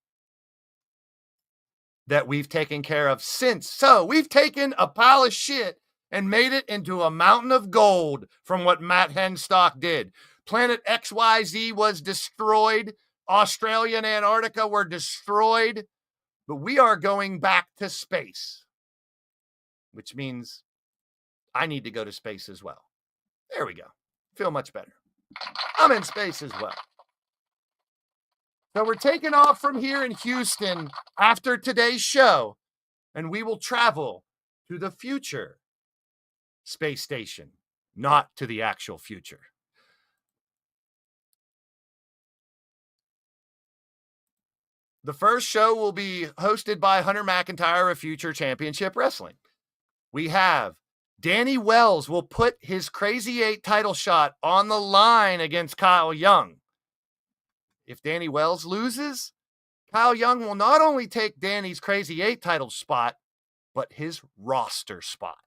that we've taken care of since. So we've taken a pile of shit and made it into a mountain of gold from what Matt Henstock did. Planet XYZ was destroyed. Australia and Antarctica were destroyed. But we are going back to space, which means I need to go to space as well. There we go. Feel much better. I'm in space as well. So we're taking off from here in Houston after today's show, and we will travel to the future space station, not to the actual future. The first show will be hosted by Hunter McIntyre of Future Championship Wrestling. We have Danny Wells will put his Crazy 8 title shot on the line against Kyle Young. If Danny Wells loses, Kyle Young will not only take Danny's Crazy 8 title spot, but his roster spot.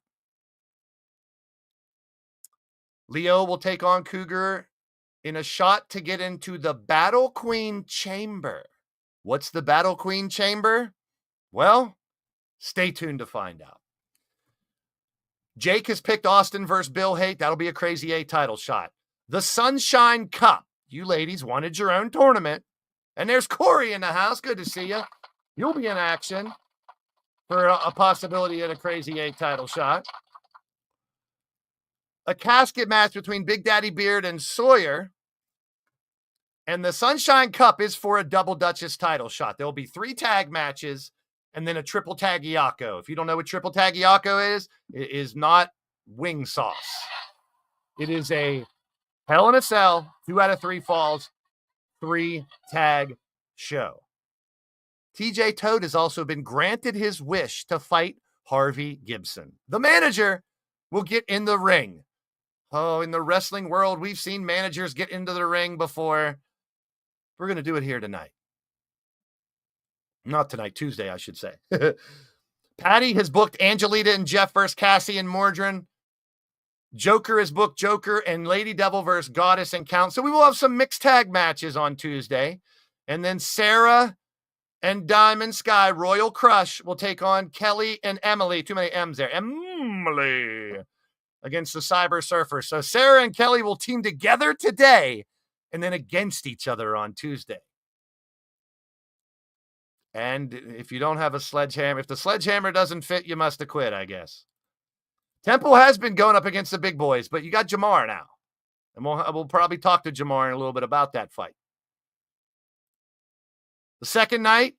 Leo will take on Cougar in a shot to get into the Battle Queen Chamber. What's the Battle Queen Chamber? Well, stay tuned to find out. Jake has picked Austin versus Bill Haight. That'll be a Crazy 8 title shot. The Sunshine Cup. You ladies wanted your own tournament. And there's Corey in the house. Good to see you. You'll be in action for a possibility at a Crazy 8 title shot. A casket match between Big Daddy Beard and Sawyer. And the Sunshine Cup is for a double Duchess title shot. There will be 3 tag matches and then a triple tagiaco. If you don't know what triple tagiaco is, it is not wing sauce. It is a Hell in a Cell, 2 out of 3 falls, 3 tag show. TJ Toad has also been granted his wish to fight Harvey Gibson. The manager will get in the ring. Oh, in the wrestling world, we've seen managers get into the ring before. We're going to do it here tonight. Not tonight, Tuesday, I should say. Patty has booked Angelita and Jeff versus Cassie and Mordred. Joker is booked Joker and Lady Devil versus Goddess and Count. So we will have some mixed tag matches on Tuesday. And then Sarah and Diamond Sky, Royal Crush, will take on Kelly and Emily. Too many M's there. Emily against the Cyber Surfers. So Sarah and Kelly will team together today and then against each other on Tuesday. And if you don't have a sledgehammer, if the sledgehammer doesn't fit, you must have quit, I guess. Temple has been going up against the big boys, but you got Jamar now. And we'll probably talk to Jamar in a little bit about that fight. The second night,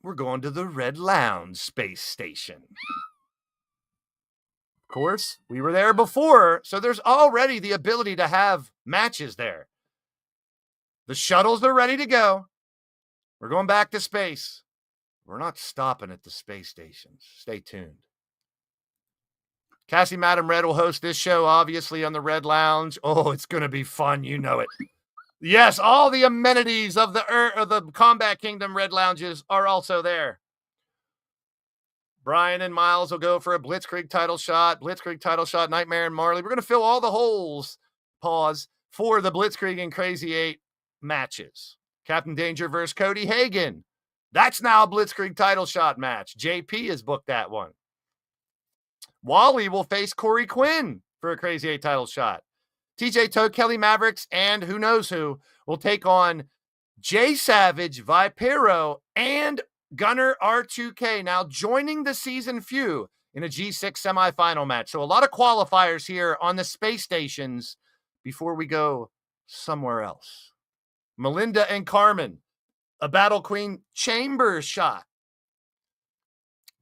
we're going to the Red Lounge Space Station. Of course, we were there before, so there's already the ability to have matches there. The shuttles are ready to go. We're going back to space. We're not stopping at the space stations. Stay tuned. Cassie Madam Red will host this show, obviously, on the Red Lounge. Oh, it's going to be fun. You know it. Yes, all the amenities of the Combat Kingdom Red Lounges are also there. Brian and Miles will go for a Blitzkrieg title shot, Nightmare and Marley. We're going to fill all the holes, for the Blitzkrieg and Crazy 8 matches. Captain Danger versus Cody Hagan. That's now a Blitzkrieg title shot match. JP has booked that one. Wally will face Corey Quinn for a Crazy 8 title shot. TJ Toad, Kelly Mavericks, and who knows who will take on Jay Savage, Vipero, and Gunner R2K, now joining the season few in a G6 semifinal match. So a lot of qualifiers here on the space stations before we go somewhere else. Melinda and Carmen, a Battle Queen chamber shot.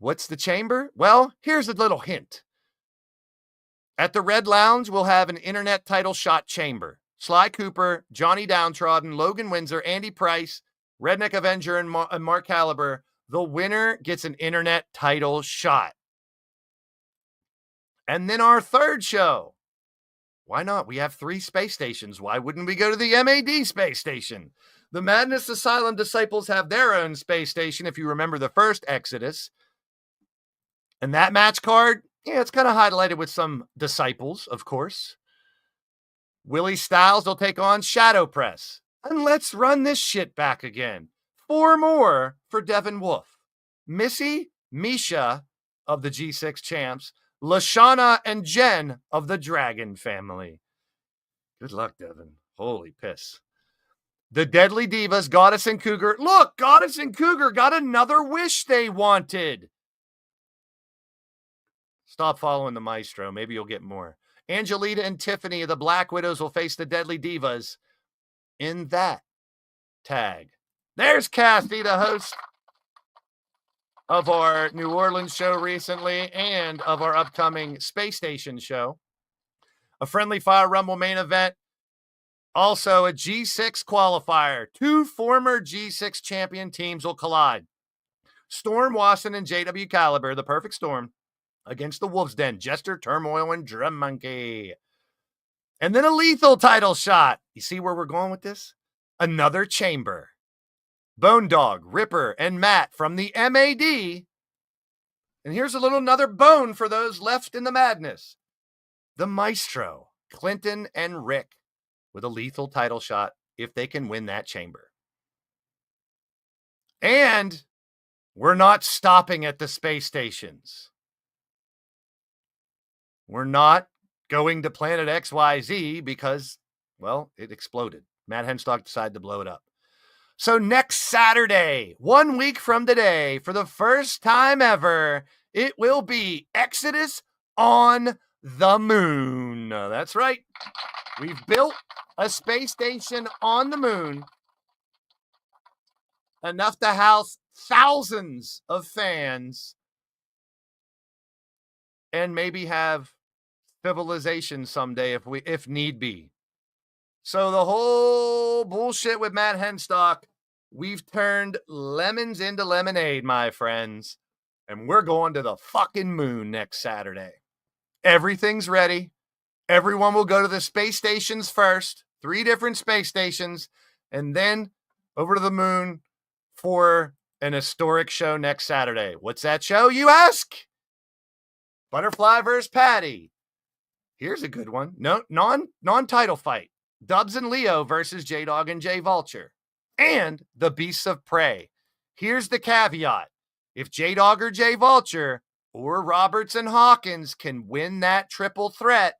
What's the chamber? Well, here's a little hint. At the Red Lounge, we'll have an internet title shot chamber. Sly Cooper, Johnny Downtrodden, Logan Windsor, Andy Price, Redneck Avenger, and Mark Caliber. The winner gets an internet title shot. And then our third show. Why not? We have 3 space stations. Why wouldn't we go to the MAD space station? The Madness Asylum Disciples have their own space station, if you remember the first Exodus. And that match card, yeah, it's kind of highlighted with some disciples, of course. Willie Styles will take on Shadow Press. And let's run this shit back again. 4 more for Devin Wolf. Missy, Misha of the G6 champs, Lashana and Jen of the Dragon family. Good luck, Devin. Holy piss. The Deadly Divas, Goddess and Cougar. Look, Goddess and Cougar got another wish they wanted. Stop following the maestro. Maybe you'll get more. Angelita and Tiffany of the Black Widows will face the Deadly Divas in that tag. There's Cassie, the host of our New Orleans show recently and of our upcoming Space Station show. A friendly Fire Rumble main event. Also a G6 qualifier. 2 former G6 champion teams will collide. Storm Wasson and JW Caliber, the perfect storm, against the Wolves Den, Jester, Turmoil, and Drum Monkey. And then a lethal title shot. You see where we're going with this? Another chamber. Bone Dog, Ripper, and Matt from the MAD. And here's another bone for those left in the madness. The Maestro, Clinton and Rick, with a lethal title shot if they can win that chamber. And we're not stopping at the space stations. We're not going to Planet XYZ because, well, it exploded. Matt Henstock decided to blow it up. So next Saturday, 1 week from today, for the first time ever, it will be Exodus on the moon. That's right. We've built a space station on the moon, enough to house thousands of fans and maybe have civilization someday if need be. So the whole bullshit with Matt Henstock, we've turned lemons into lemonade, my friends. And we're going to the fucking moon next Saturday. Everything's ready. Everyone will go to the space stations first. 3 different space stations. And then over to the moon for an historic show next Saturday. What's that show, you ask? Butterfly vs. Patty. Here's a good one. No, non-title fight. Dubs and Leo versus J-Dog and Jay Vulture. And the Beasts of Prey. Here's the caveat. If J-Dog or Jay Vulture or Roberts and Hawkins can win that triple threat,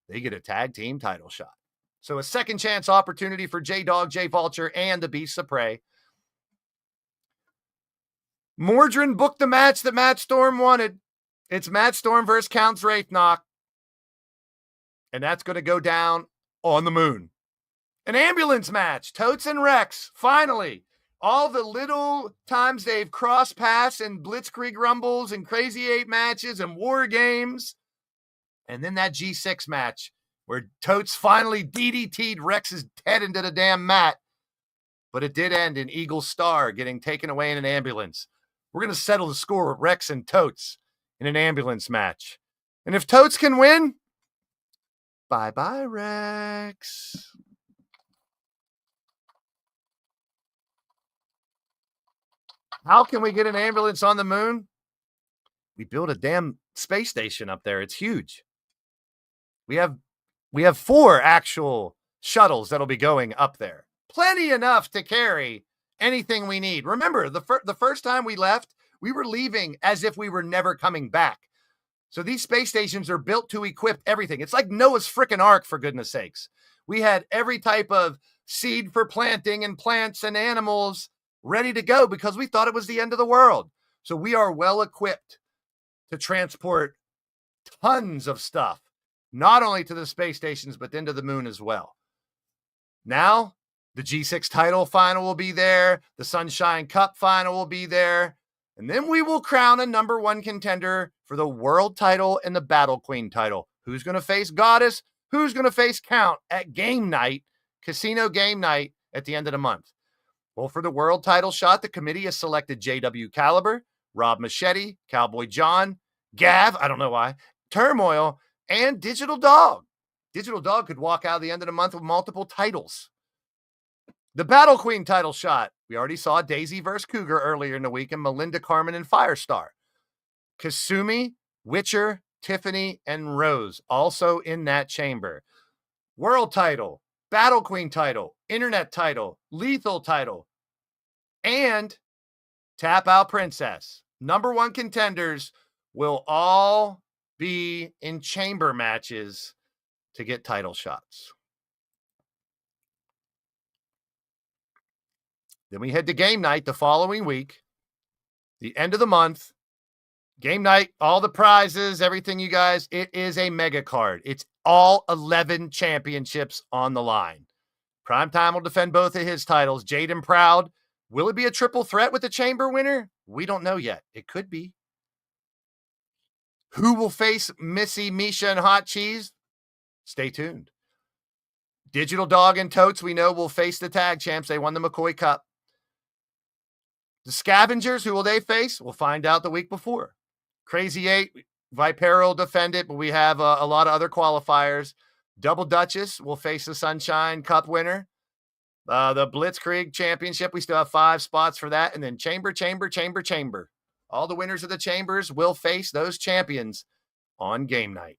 they get a tag team title shot. So a second chance opportunity for J-Dog, Jay Vulture, and the Beasts of Prey. Mordrin booked the match that Matt Storm wanted. It's Matt Storm versus Counts Wraithnock. And that's going to go down on the moon. An ambulance match. Totes and Rex. Finally. All the little times they've crossed paths and Blitzkrieg Rumbles and Crazy 8 matches and War Games. And then that G6 match where Totes finally DDT'd Rex's head into the damn mat. But it did end in Eagle Star getting taken away in an ambulance. We're going to settle the score with Rex and Totes in an ambulance match. And if Totes can win, bye-bye, Rex. How can we get an ambulance on the moon? We build a damn space station up there. It's huge. We have 4 actual shuttles that'll be going up there. Plenty enough to carry anything we need. Remember, the first time we left, we were leaving as if we were never coming back. So these space stations are built to equip everything. It's like Noah's frickin' Ark, for goodness sakes. We had every type of seed for planting and plants and animals ready to go because we thought it was the end of the world. So we are well equipped to transport tons of stuff, not only to the space stations, but then to the moon as well. Now, the G6 title final will be there. The Sunshine Cup final will be there. And then we will crown a number 1 contender for the world title and the Battle Queen title. Who's going to face Goddess? Who's going to face Count at game night, Casino Game Night at the end of the month? Well, for the world title shot, the committee has selected JW Caliber, Rob Machete, Cowboy John, Gav, I don't know why, Turmoil, and Digital Dog. Digital Dog could walk out at the end of the month with multiple titles. The Battle Queen title shot. We already saw Daisy versus Cougar earlier in the week, and Melinda, Carmen, and Firestar. Kasumi, Witcher, Tiffany, and Rose also in that chamber. World title, Battle Queen title, Internet title, Lethal title, and Tap Out Princess. Number 1 contenders will all be in chamber matches to get title shots. Then we head to game night the following week, the end of the month. Game night, all the prizes, everything, you guys. It is a mega card. It's all 11 championships on the line. Primetime will defend both of his titles. Jaden Proud. Will it be a triple threat with the chamber winner? We don't know yet. It could be. Who will face Missy, Misha, and Hot Cheese? Stay tuned. Digital Dog and Totes, we know, will face the tag champs. They won the McCoy Cup. The Scavengers, who will they face? We'll find out the week before. Crazy 8, Vipera will defend it, but we have a lot of other qualifiers. Double Duchess will face the Sunshine Cup winner. The Blitzkrieg Championship, we still have 5 spots for that. And then Chamber. All the winners of the Chambers will face those champions on game night.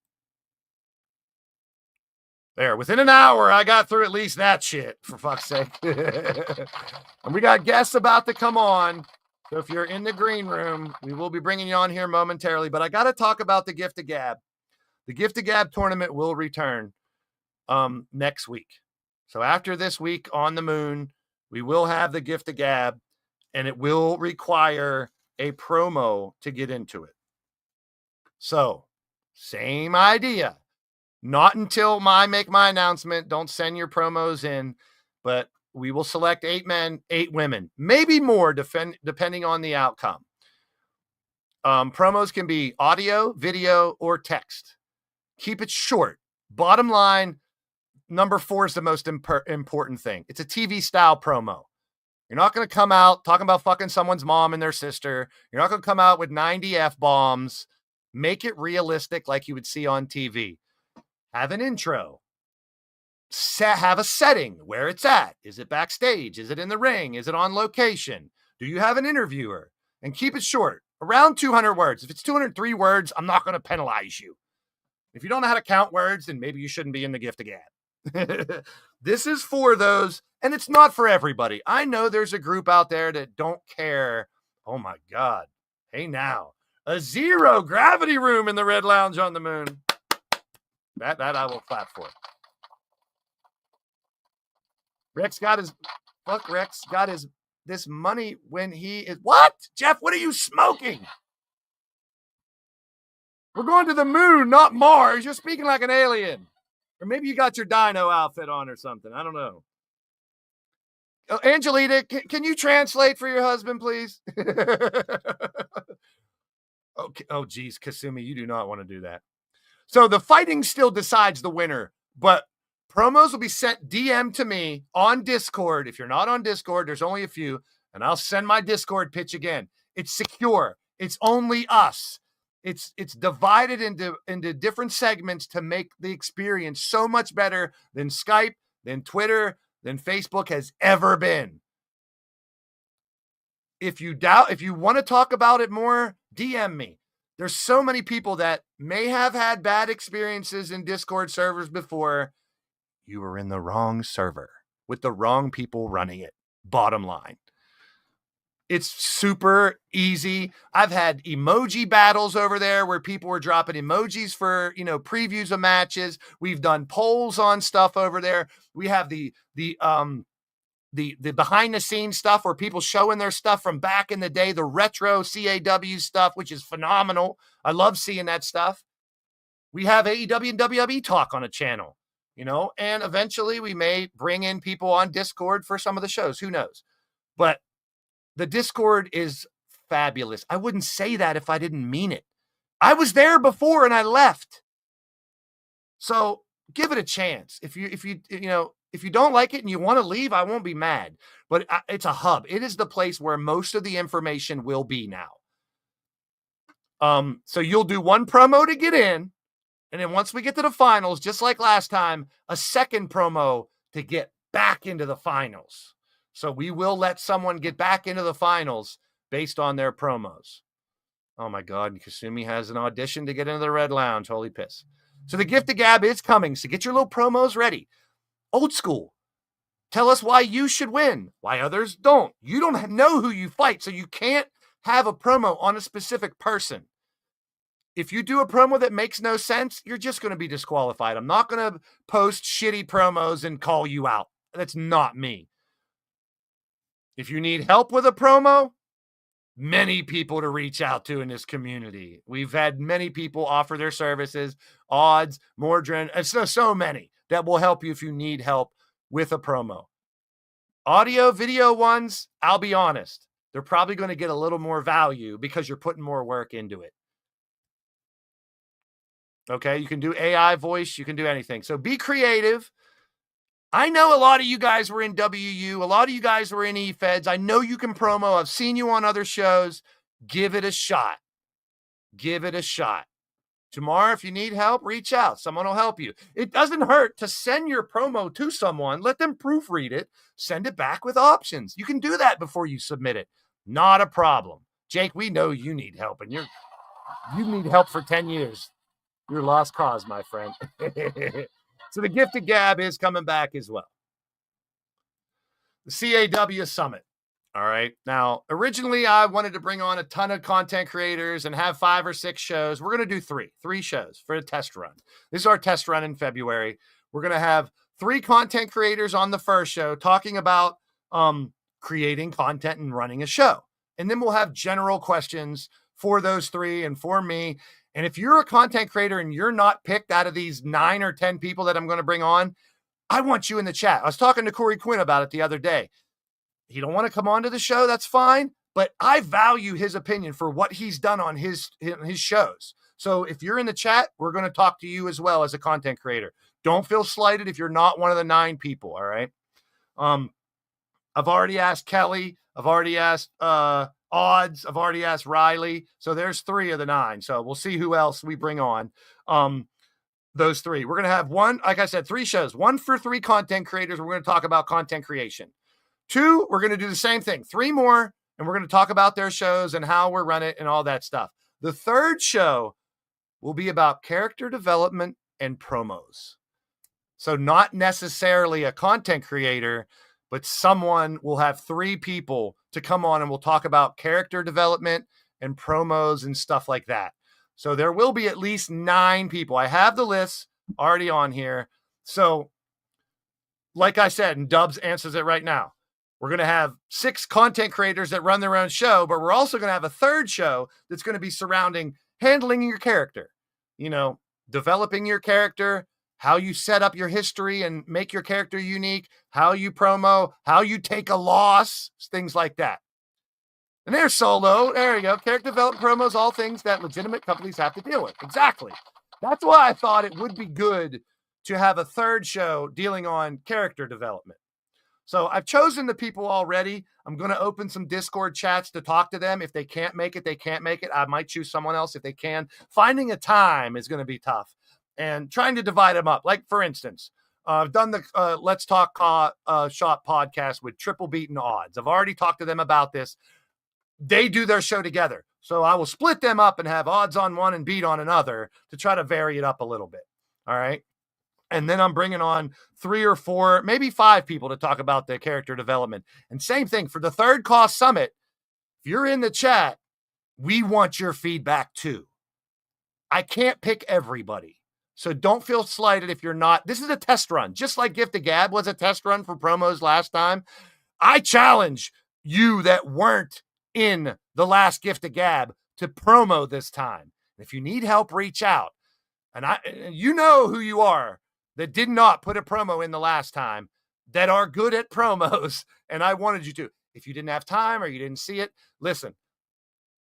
There, within an hour, I got through at least that shit, for fuck's sake. And we got guests about to come on. So if you're in the green room, we will be bringing you on here momentarily. But I got to talk about the Gift of Gab. The Gift of Gab tournament will return next week. So after this week on the moon, we will have the Gift of Gab, and it will require a promo to get into it. So, same idea. Not until I make my announcement. Don't send your promos in, but we will select 8 men, 8 women, maybe more, depending on the outcome. Promos can be audio, video, or text. Keep it short. Bottom line, number 4 is the most important thing. It's a TV style promo. You're not going to come out talking about fucking someone's mom and their sister. You're not going to come out with 90 F-bombs. Make it realistic like you would see on TV. Have an intro. Have a setting where it's at. Is it backstage? Is it in the ring? Is it on location? Do you have an interviewer? And keep it short. Around 200 words. If it's 203 words, I'm not going to penalize you. If you don't know how to count words, then maybe you shouldn't be in the gift of gab. This is for those, and it's not for everybody. I know there's a group out there that don't care. Oh my God. Hey now, a zero gravity room in the Red Lounge on the Moon. That I will clap for. Rex got this money when he is, what? Jeff, what are you smoking? We're going to the moon, not Mars. You're speaking like an alien. Or maybe you got your dino outfit on or something. I don't know. Oh, Angelita, can you translate for your husband, please? Okay. Oh, geez, Kasumi, you do not want to do that. So the fighting still decides the winner, but promos will be sent DM to me on Discord. If you're not on Discord, there's only a few, and I'll send my Discord pitch again. It's secure. It's only us. It's divided into different segments to make the experience so much better than Skype, than Twitter, than Facebook has ever been. If you want to talk about it more, DM me. There's so many people that may have had bad experiences in Discord servers before. You were in the wrong server with the wrong people running it. Bottom line. It's super easy. I've had emoji battles over there where people were dropping emojis for, previews of matches. We've done polls on stuff over there. We have the behind the scenes stuff where people showing their stuff from back in the day, the retro CAW stuff, which is phenomenal. I love seeing that stuff. We have AEW and WWE talk on a channel, and eventually we may bring in people on Discord for some of the shows. Who knows? But the Discord is fabulous. I wouldn't say that if I didn't mean it. I was there before and I left. So give it a chance. If you don't like it and you want to leave, I won't be mad. But it's a hub. It is the place where most of the information will be now. So you'll do one promo to get in, and then once we get to the finals, just like last time, a second promo to get back into the finals. So we will let someone get back into the finals based on their promos. Oh my God, Kasumi has an audition to get into the Red Lounge. Holy piss. So the gift of gab is coming. So get your little promos ready. Old school. Tell us why you should win, why others don't. You don't know who you fight, so you can't have a promo on a specific person. If you do a promo that makes no sense, you're just going to be disqualified. I'm not going to post shitty promos and call you out. That's not me. If you need help with a promo, many people to reach out to in this community. We've had many people offer their services, Odds, Mordrin, and so many that will help you if you need help with a promo. Audio, video ones, I'll be honest, they're probably going to get a little more value because you're putting more work into it. Okay, you can do AI voice, you can do anything. So be creative. I know a lot of you guys were in WU. A lot of you guys were in eFeds. I know you can promo. I've seen you on other shows. Give it a shot. Give it a shot. Tomorrow, if you need help, reach out. Someone will help you. It doesn't hurt to send your promo to someone. Let them proofread it. Send it back with options. You can do that before you submit it. Not a problem. Jake, we know you need help, and you need help for 10 years. You're lost cause, my friend. So the gift of gab is coming back as well. The CAW Summit. All right. Now, originally, I wanted to bring on a ton of content creators and have 5 or 6 shows. We're going to do three shows for a test run. This is our test run in February. We're going to have 3 content creators on the first show talking about creating content and running a show. And then we'll have general questions for those 3 and for me. And if you're a content creator and you're not picked out of these 9 or 10 people that I'm going to bring on, I want you in the chat. I was talking to Corey Quinn about it the other day. He don't want to come on to the show, that's fine. But I value his opinion for what he's done on his shows. So if you're in the chat, we're going to talk to you as well as a content creator. Don't feel slighted if you're not one of the 9 people, all right? I've already asked Kelly. I've already asked Odds. I've already asked Riley. So there's 3 of the 9. So we'll see who else we bring on. Those 3. We're going to have one, like I said, 3 shows. 1 for 3 content creators. We're going to talk about content creation. 2, we're going to do the same thing. 3 more, and we're going to talk about their shows and how we're running it and all that stuff. The third show, will be about character development and promos. So not necessarily a content creator, but someone will have 3 people to come on and we'll talk about character development and promos and stuff like that. So there will be at least 9 people. I have the list already on here. So like I said, and Dubs answers it right now, we're going to have 6 content creators that run their own show, but we're also going to have a third show that's going to be surrounding handling your character, developing your character, how you set up your history and make your character unique, how you promo, how you take a loss, things like that. And there's Solo. There you go. Character development promos, all things that legitimate companies have to deal with. Exactly. That's why I thought it would be good to have a third show dealing on character development. So I've chosen the people already. I'm going to open some Discord chats to talk to them. If they can't make it, they can't make it. I might choose someone else if they can. Finding a time is going to be tough. And trying to divide them up. Like, for instance, I've done the Let's Talk Shop podcast with Triple Beaten Odds. I've already talked to them about this. They do their show together. So I will split them up and have odds on one and beat on another to try to vary it up a little bit. All right. And then I'm bringing on 3 or 4, maybe 5 people to talk about their character development. And same thing for the Third Cost Summit. If you're in the chat, we want your feedback too. I can't pick everybody. So don't feel slighted if you're not. This is a test run. Just like Gift of Gab was a test run for promos last time. I challenge you that weren't in the last Gift of Gab to promo this time. If you need help, reach out. And you know who you are that did not put a promo in the last time, that are good at promos, and I wanted you to. If you didn't have time or you didn't see it, listen,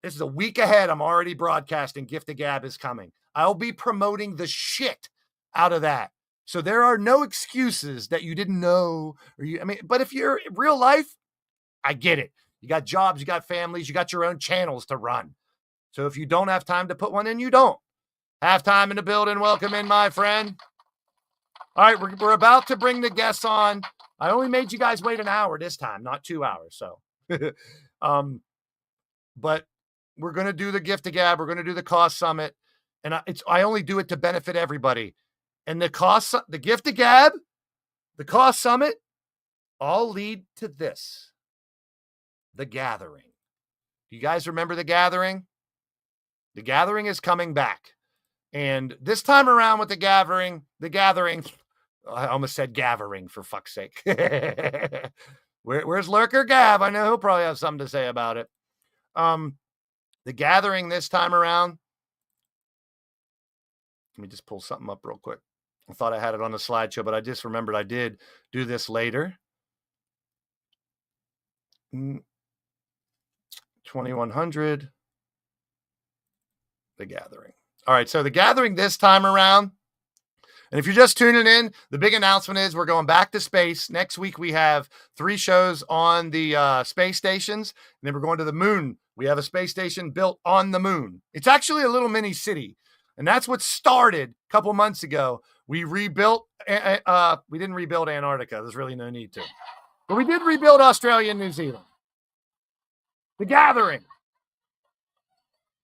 this is a week ahead. I'm already broadcasting. Gift of Gab is coming. I'll be promoting the shit out of that. So there are no excuses that you didn't know. But if you're in real life, I get it. You got jobs, you got families, you got your own channels to run. So if you don't have time to put one in, you don't. Have time in the building. Welcome in, my friend. All right, we're about to bring the guests on. I only made you guys wait an hour this time, not 2 hours. So, but we're going to do the Gift of Gab. We're going to do the Cost Summit. And I only do it to benefit everybody. And the Gift of Gab, the Cost Summit, all lead to this. The Gathering. Do you guys remember The Gathering? The Gathering is coming back. And this time around with the Gathering, I almost said Gathering for fuck's sake. Where's Lurker Gab? I know he'll probably have something to say about it. The Gathering this time around. Let me just pull something up real quick. I thought I had it on the slideshow, but I just remembered I did do this later. 2100. The Gathering. All right, so the Gathering this time around, and if you're just tuning in, the big announcement is we're going back to space. Next week, we have 3 shows on the space stations, and then we're going to the moon. We have a space station built on the moon. It's actually a little mini city, and that's what started a couple months ago. We rebuilt, we didn't rebuild Antarctica. There's really no need to. But we did rebuild Australia and New Zealand. The Gathering.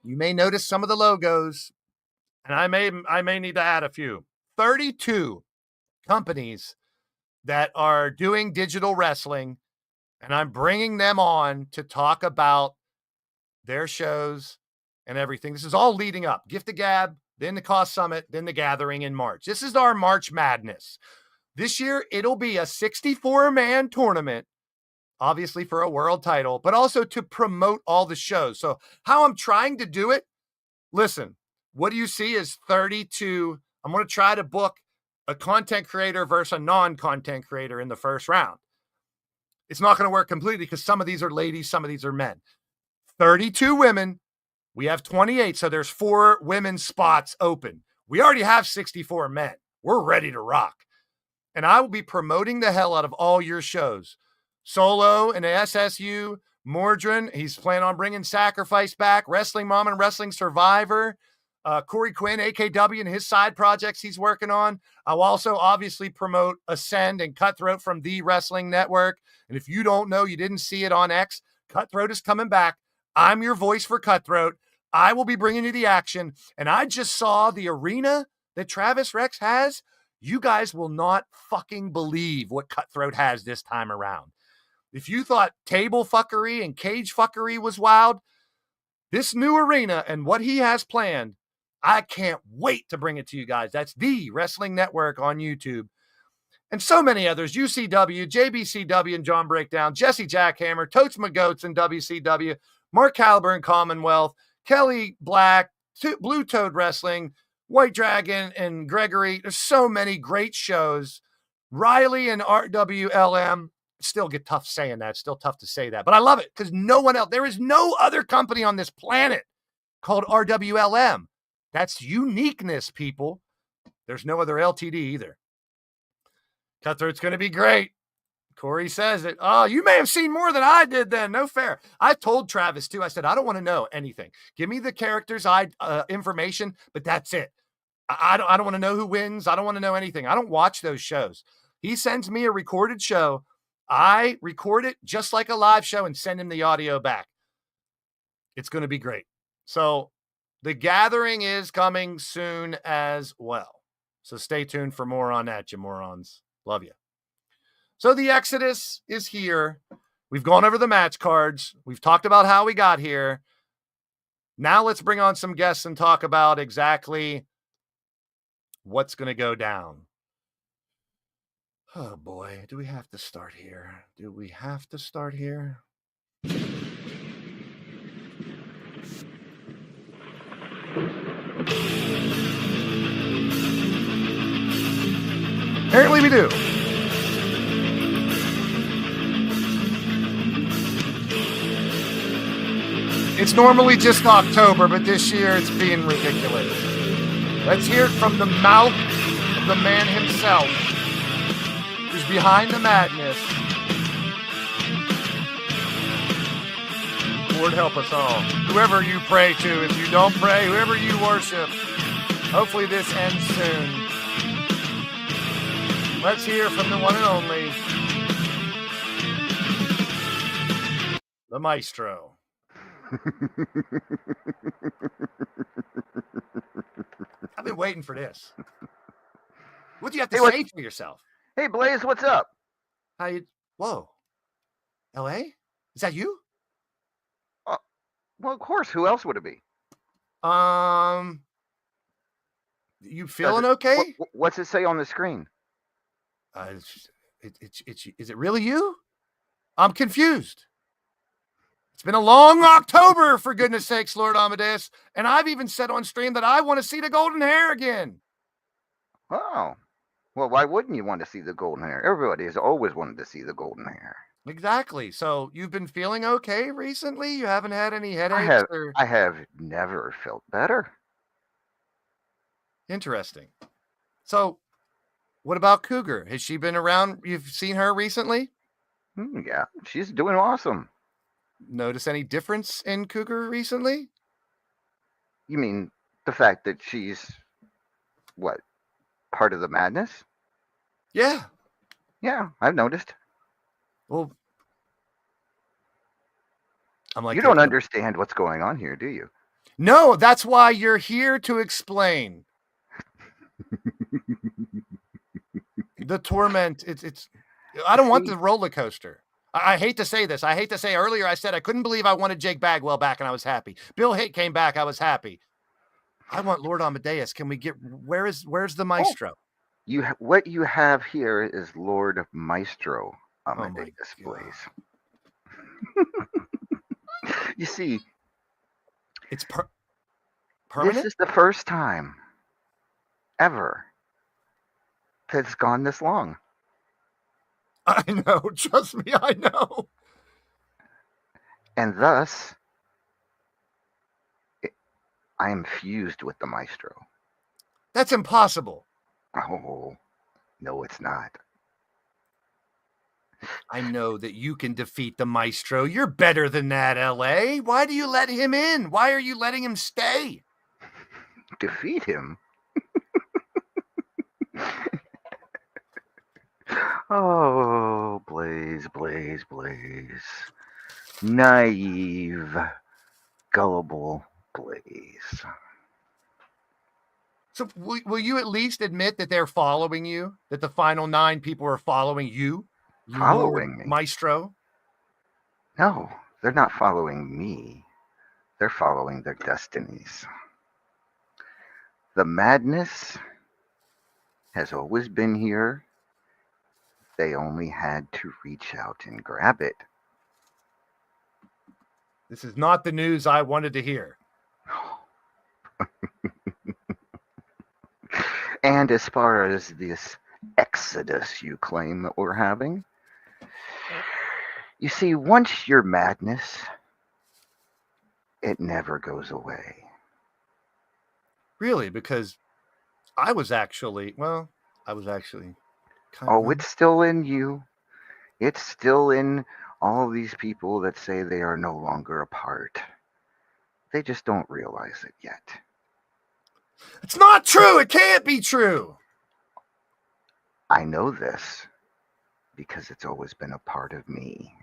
You may notice some of the logos, and I may need to add a few. 32 companies that are doing digital wrestling, and I'm bringing them on to talk about their shows and everything. This is all leading up. Gift of Gab, then the Cost Summit, then the Gathering in March. This is our March Madness. This year, it'll be a 64-man tournament, obviously for a world title, but also to promote all the shows. So how I'm trying to do it, listen, what do you see is 32. I'm going to try to book a content creator versus a non-content creator in the first round. It's not going to work completely because some of these are ladies, some of these are men. 32 women. We have 28, so there's 4 women's spots open. We already have 64 men. We're ready to rock. And I will be promoting the hell out of all your shows. Solo and SSU, Mordrin, he's planning on bringing Sacrifice back, Wrestling Mom and Wrestling Survivor, Corey Quinn, AKW, and his side projects he's working on. I'll also obviously promote Ascend and Cutthroat from the Wrestling Network. And if you don't know, you didn't see it on X, Cutthroat is coming back. I'm your voice for Cutthroat. I will be bringing you the action. And I just saw the arena that Travis Rex has. You guys will not fucking believe what Cutthroat has this time around. If you thought table fuckery and cage fuckery was wild, this new arena and what he has planned, I can't wait to bring it to you guys. That's the Wrestling Network on YouTube. And so many others, UCW, JBCW and John Breakdown, Jesse Jackhammer, Totes McGoats and WCW, Mark Caliber and Commonwealth, Kelly Black, Blue Toad Wrestling, White Dragon and Gregory. There's so many great shows. Riley and RWLM. Still get tough saying that. Still tough to say that. But I love it because no one else, there is no other company on this planet called RWLM. That's uniqueness, people. There's no other LTD either. Cutthroat's going to be great. Corey says it. Oh, you may have seen more than I did then. No fair. I told Travis, too. I said, I don't want to know anything. Give me the characters' information, but that's it. I don't want to know who wins. I don't want to know anything. I don't watch those shows. He sends me a recorded show. I record it just like a live show and send him the audio back. It's going to be great. So the gathering is coming soon as well. So stay tuned for more on that, you morons. Love you. So the Exodus is here. We've gone over the match cards. We've talked about how we got here. Now let's bring on some guests and talk about exactly what's going to go down. Oh boy, do we have to start here? Do we have to start here? Apparently we do. It's normally just October, but this year it's being ridiculous. Let's hear it from the mouth of the man himself, who's behind the madness. Lord help us all. Whoever you pray to, if you don't pray, whoever you worship, hopefully this ends soon. Let's hear from the one and only, the Maestro. I've been waiting for this. What do you have to say for yourself? Hey, Blaze, what's up? How you? Whoa, L.A.? Is that you? Well, of course. Who else would it be? You feeling okay? What's it say on the screen? Is it really you? I'm confused. It's been a long October, for goodness sakes, Lord Amadeus. And I've even said on stream that I want to see the golden hair again. Oh. Well, why wouldn't you want to see the golden hair? Everybody has always wanted to see the golden hair. Exactly. So you've been feeling okay recently? You haven't had any headaches? I have never felt better. Interesting. So what about Cougar? Has she been around? You've seen her recently? Yeah, she's doing awesome. Notice any difference in Cougar recently? You mean the fact that she's, what, part of the madness? Yeah. Yeah, I've noticed. Well, I'm like, you don't understand what's going on here, do you? No, that's why you're here to explain. The torment, it's I don't want the roller coaster. I hate to say this. I hate to say earlier I said I couldn't believe I wanted Jake Bagwell back and I was happy. Bill Hitt came back, I was happy. I want Lord Amadeus. Can we get where's the Maestro? What you have here is Lord Maestro Amadeus Blaze. You see, it's permanent. This is the first time ever that it's gone this long. I know. Trust me, I know. And thus, I am fused with the Maestro. That's impossible. Oh, no, it's not. I know that you can defeat the Maestro. You're better than that, LA. Why do you let him in? Why are you letting him stay? Defeat him? Oh, Blaze, Blaze, Blaze. Naive, gullible Blaze. So will you at least admit that they're following you? That the final 9 people are following you? Following Lord me? Maestro? No, they're not following me. They're following their destinies. The madness has always been here. They only had to reach out and grab it. This is not the news I wanted to hear. And as far as this exodus you claim that we're having, you see, once you're madness, it never goes away. Really? Because I was actually kind Oh, of. it's still in you. It's still in all these people that say they are no longer a part. They just don't realize it yet. It's not true. It can't be true. I know this because it's always been a part of me.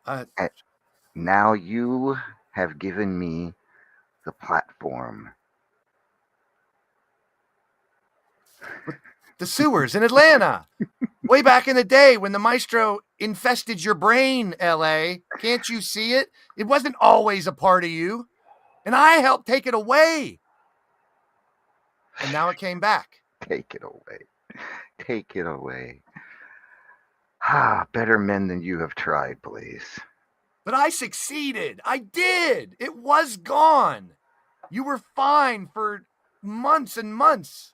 And now you have given me the platform. The sewers in Atlanta. Way back in the day when the Maestro infested your brain, LA. Can't you see it? It wasn't always a part of you. And I helped take it away. And now it came back. Take it away. Take it away. Ah, better men than you have tried, Blaze. But I succeeded. I did. It was gone. You were fine for months and months.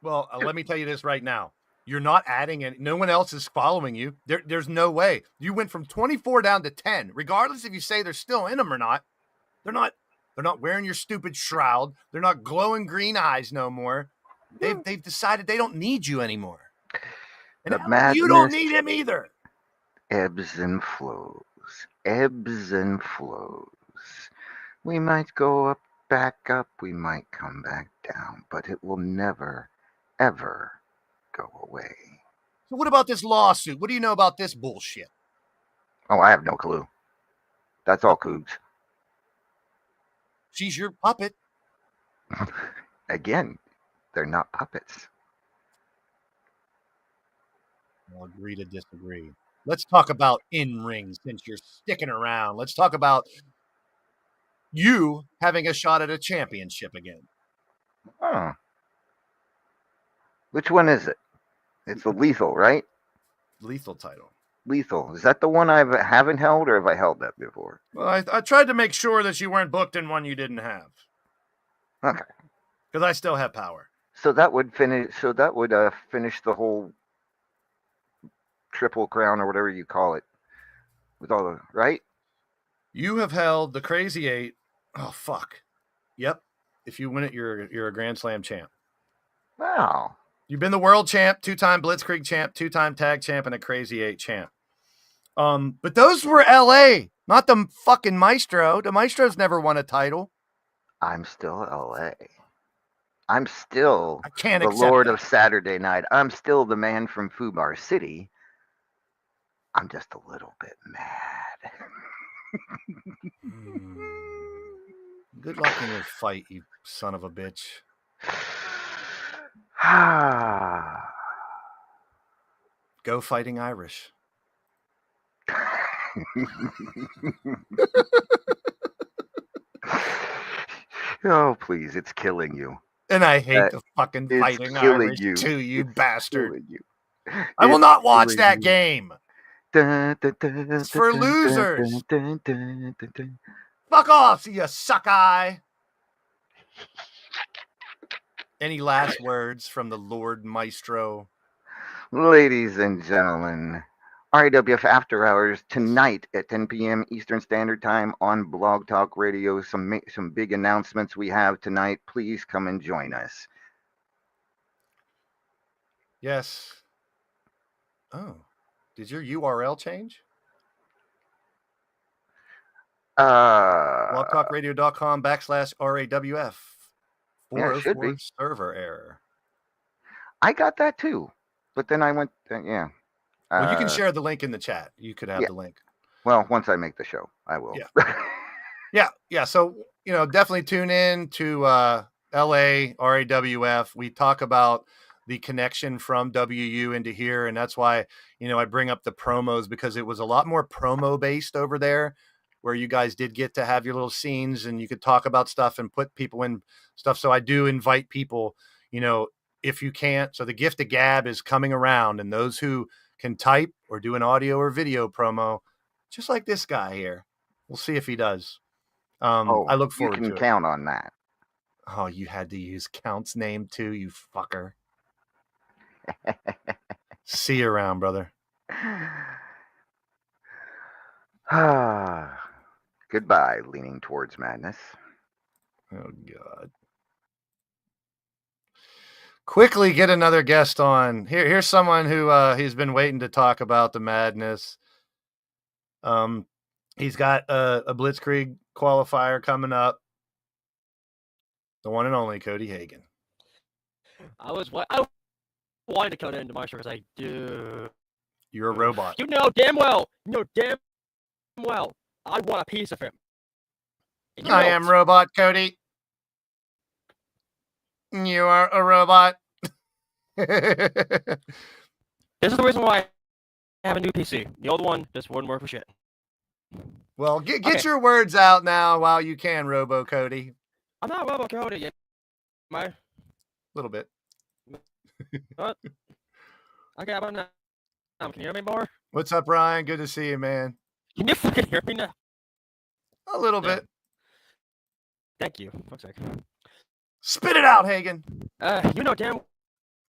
Well, let me tell you this right now. You're not adding it. No one else is following you. There's no way. You went from 24 down to 10. Regardless if you say they're still in them or not. They're not wearing your stupid shroud. They're not glowing green eyes no more. They've decided they don't need you anymore. And you don't need him either. Ebbs and flows. Ebbs and flows. We might go up, back up. We might come back down. But it will never, ever go away. So what about this lawsuit? What do you know about this bullshit? Oh, I have no clue. That's all Cougs. She's your puppet. Again, they're not puppets. I'll agree to disagree. Let's talk about in-ring since you're sticking around. Let's talk about you having a shot at a championship again. Oh. Which one is it? It's the lethal, right? Lethal title. Lethal. Is that the one I haven't held, or have I held that before? Well, I tried to make sure that you weren't booked in one you didn't have. Okay. Because I still have power. So that would finish. So that would finish the whole triple crown or whatever you call it, with all the right. You have held the Crazy 8. Oh fuck. Yep. If you win it, you're a Grand Slam champ. Wow. You've been the world champ, 2-time Blitzkrieg champ, 2-time tag champ, and a Crazy 8 champ. But those were LA, not the fucking Maestro. The Maestro's never won a title. I'm still LA. I'm still the Lord of Saturday Night. I'm still the man from Fubar City. I'm just a little bit mad. Good luck in your fight, you son of a bitch. Go Fighting Irish. Oh, please. It's killing you. And I hate the fucking Fighting Irish too, you bastard. I will not watch that game. It's for losers. Fuck off, you suck eye. Any last words from the Lord Maestro? Ladies and gentlemen, RAWF After Hours tonight at 10 p.m. Eastern Standard Time on Blog Talk Radio. Some big announcements we have tonight. Please come and join us. Yes. Oh, did your URL change? blogtalkradio.com/RAWF. 404 server error. I got that too. But then I went, yeah. Well, you can share the link in the chat. You could have yeah. the link. Well, once I make the show, I will. Yeah. So, definitely tune in to LA, RAWF. We talk about the connection from WU into here. And that's why, I bring up the promos, because it was a lot more promo based over there, where you guys did get to have your little scenes and you could talk about stuff and put people in stuff. So I do invite people, if you can't. So the gift of gab is coming around, and those who can type or do an audio or video promo, just like this guy here, we'll see if he does. I look forward to it. You can count on that. Oh, you had to use Count's name too, you fucker. See you around, brother. Goodbye, leaning towards madness. Oh, God. Quickly get another guest on. Here's someone who he's been waiting to talk about the madness. He's got a Blitzkrieg qualifier coming up. The one and only Cody Hagen. I wanted to cut into my show because I do. You're a robot. You know damn well. I want a piece of him. I am robot, Cody. You are a robot. This is the reason why I have a new PC. The old one just wouldn't work for shit. Well, get your words out now while you can, Robo Cody. I'm not Robo Cody yet. A little bit. What? Okay, about now. Can you hear me more? What's up, Ryan? Good to see you, man. Can you fucking hear me now? A little bit. Thank you. Looks like. Spit it out, Hagen. You know damn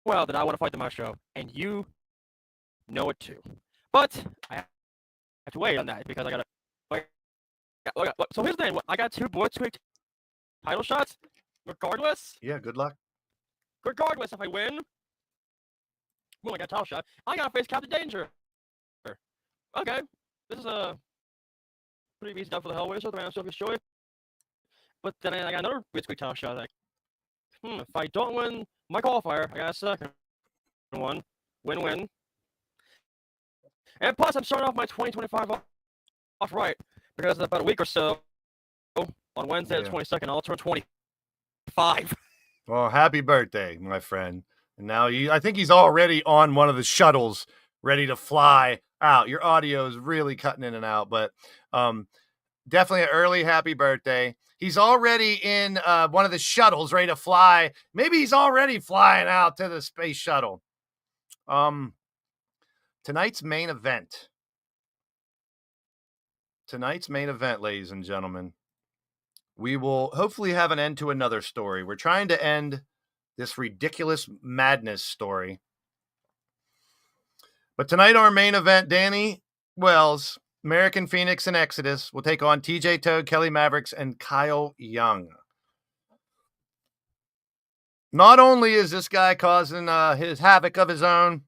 well that I want to fight the Maestro, and you know it too. But I have to wait on that because I gotta. So here's the thing. I got 2 Blitzkrieg title shots. Regardless. Yeah. Good luck. Regardless, if I win, I got a title shot. I gotta face Captain Danger. Okay, this is a pretty easy stuff for the Hellraiser, the Man of Soviet Joy. But then I got another Blitzkrieg title shot. Like, if I don't win my qualifier, I got a second one. Win-win. And plus, I'm starting off my 2025 off right, because in about a week or so, on Wednesday the 22nd, I'll turn 25. Well, happy birthday, my friend. And now I think he's already on one of the shuttles ready to fly out. Your audio is really cutting in and out, but definitely an early happy birthday. He's already in one of the shuttles ready to fly. Maybe he's already flying out to the space shuttle. Tonight's main event, ladies and gentlemen, we will hopefully have an end to another story. We're trying to end this ridiculous madness story. But tonight, our main event, Danny Wells, American Phoenix and Exodus will take on TJ Toad, Kelly Mavericks, and Kyle Young. Not only is this guy causing his havoc of his own,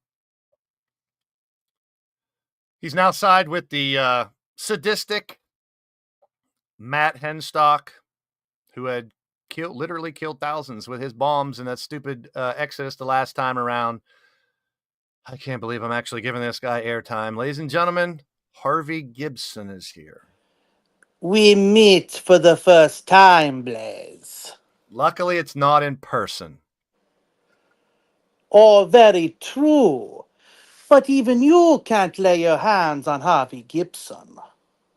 he's now sided with the sadistic Matt Henstock, who had literally killed thousands with his bombs in that stupid Exodus the last time around. I can't believe I'm actually giving this guy airtime. Ladies and gentlemen, Harvey Gibson is here. We meet for the first time, Blaze. Luckily, it's not in person. Oh, very true. But even you can't lay your hands on Harvey Gibson.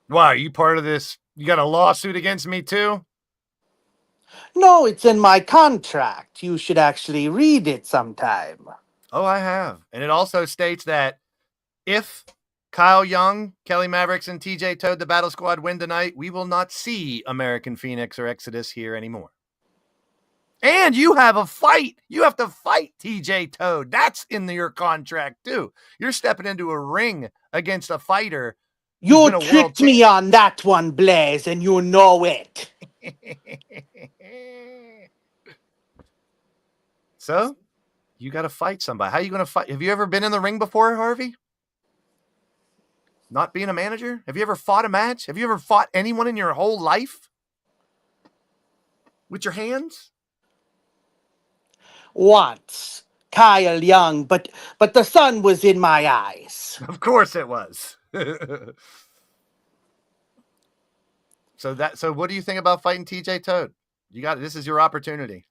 Why, are you part of this? You got a lawsuit against me too? No, it's in my contract. You should actually read it sometime. Oh, I have. And it also states that if Kyle Young, Kelly Mavericks, and TJ Toad, the Battle Squad, win tonight, we will not see American Phoenix or Exodus here anymore. And you have a fight. You have to fight TJ Toad. That's in your contract, too. You're stepping into a ring against a fighter. You tricked me on that one, Blaze, and you know it. So, you got to fight somebody. How are you going to fight? Have you ever been in the ring before, Harvey? Not being a manager? Have you ever fought a match? Have you ever fought anyone in your whole life? With your hands? Once. Kyle Young, but the sun was in my eyes. Of course it was. So what do you think about fighting TJ Toad? This is your opportunity.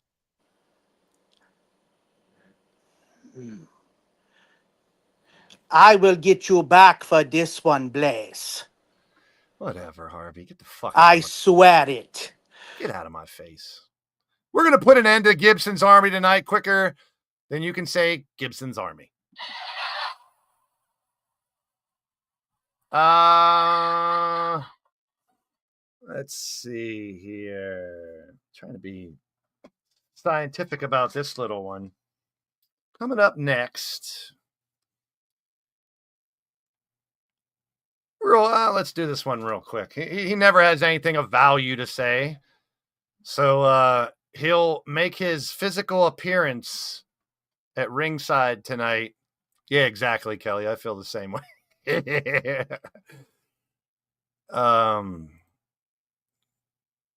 I will get you back for this one, Blaze. Whatever, Harvey. Get the fuck I swear it. Get out of my face. We're going to put an end to Gibson's Army tonight quicker than you can say Gibson's Army. Let's see here. Trying to be scientific about this little one. Coming up next. Let's do this one real quick. He never has anything of value to say. So he'll make his physical appearance at ringside tonight. Yeah, exactly, Kelly. I feel the same way.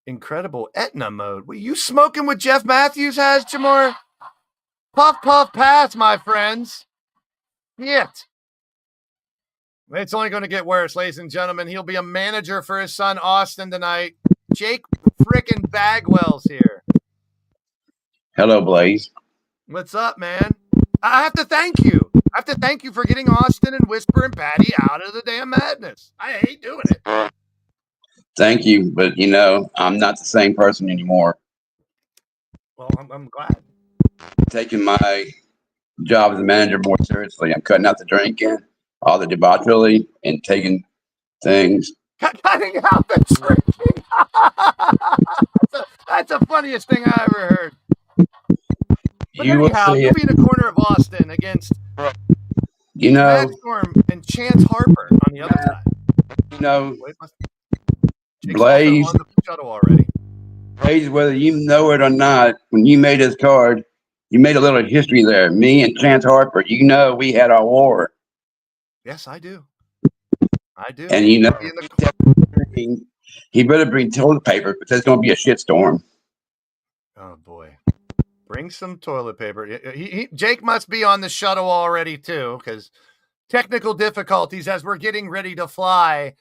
Incredible Etna mode. Were you smoking what Jeff Matthews has, Jamar? Puff, puff, pass, my friends. Yet. It's only going to get worse, ladies and gentlemen. He'll be a manager for his son, Austin, tonight. Jake frickin' Bagwell's here. Hello, Blaze. What's up, man? I have to thank you. I have to thank you for getting Austin and Whisper and Patty out of the damn madness. I hate doing it. Thank you, but I'm not the same person anymore. Well, I'm glad. Taking my job as a manager more seriously. I'm cutting out the drinking, all the debauchery, and taking things. Cutting out the drinking. That's the funniest thing I ever heard. But anyhow, you'll be in the corner of Austin against Matt Storm and Chance Harper on the other side. Blaze, on the shuttle already. Blaze, whether you know it or not, when you made this card, you made a little history there. Me and Chance Harper, we had our war. Yes, I do. And he better bring toilet paper because there's going to be a shitstorm. Oh, boy. Bring some toilet paper. Jake must be on the shuttle already, too, because technical difficulties as we're getting ready to fly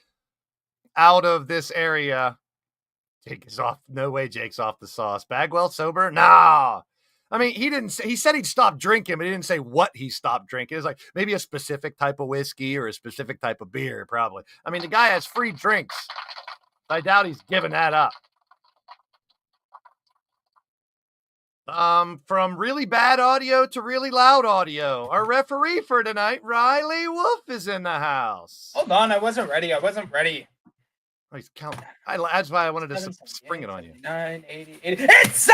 out of this area. Jake is off. No way Jake's off the sauce. Bagwell sober? Nah. I mean, he said he'd stop drinking, but he didn't say what he stopped drinking. It's like maybe a specific type of whiskey or a specific type of beer, probably. I mean, the guy has free drinks. I doubt he's giving that up. From really bad audio to really loud audio. Our referee for tonight, Riley Wolf, is in the house. Hold on, I wasn't ready. Oh, he's counting. That's why I wanted to spring it on you. 980. It's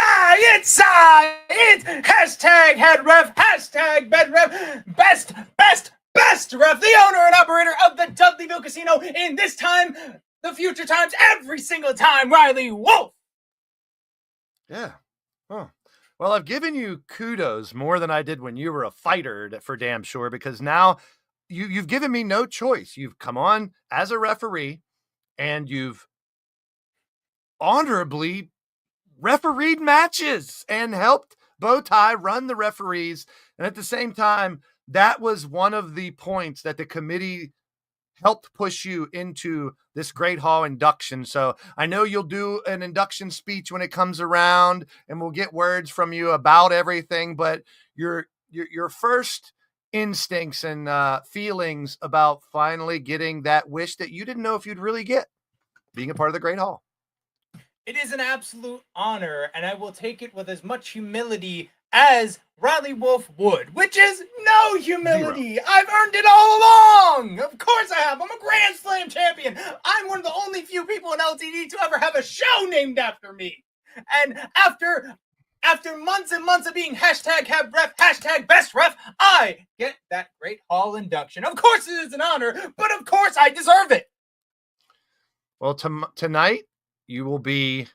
hashtag head ref, hashtag bed ref, best ref, the owner and operator of the Dudleyville Casino in this time, the future times, every single time, Riley Wolf. Yeah. Huh. Well, I've given you kudos more than I did when you were a fighter, for damn sure, because now you've given me no choice. You've come on as a referee and you've honorably refereed matches and helped Bowtie run the referees. And at the same time, that was one of the points that the committee helped push you into this Great Hall induction. So I know you'll do an induction speech when it comes around and we'll get words from you about everything, but your first instincts and feelings about finally getting that wish that you didn't know if you'd really get, being a part of the Great Hall. It is an absolute honor, and I will take it with as much humility as Riley Wolf would, which is no humility. Zero. I've earned it all along. Of course I have. I'm a Grand Slam champion. I'm one of the only few people in LTD to ever have a show named after me. And after months and months of being hashtag have ref, hashtag best ref, I get that Great Hall induction. Of course it is an honor, but of course I deserve it. Well, tonight you will be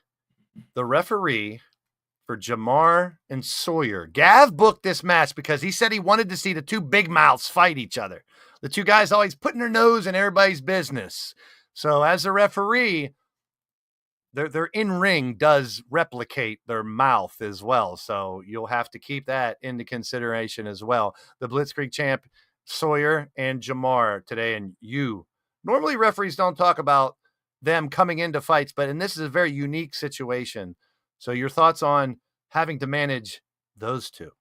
the referee for Jamar and Sawyer. Gav booked this match because he said he wanted to see the two big mouths fight each other. The two guys always putting their nose in everybody's business. So as a referee, their in ring does replicate their mouth as well, so you'll have to keep that into consideration as well. The Blitzkrieg champ Sawyer and Jamar today, and you. Normally, referees don't talk about them coming into fights, but and this is a very unique situation. So, your thoughts on having to manage those two?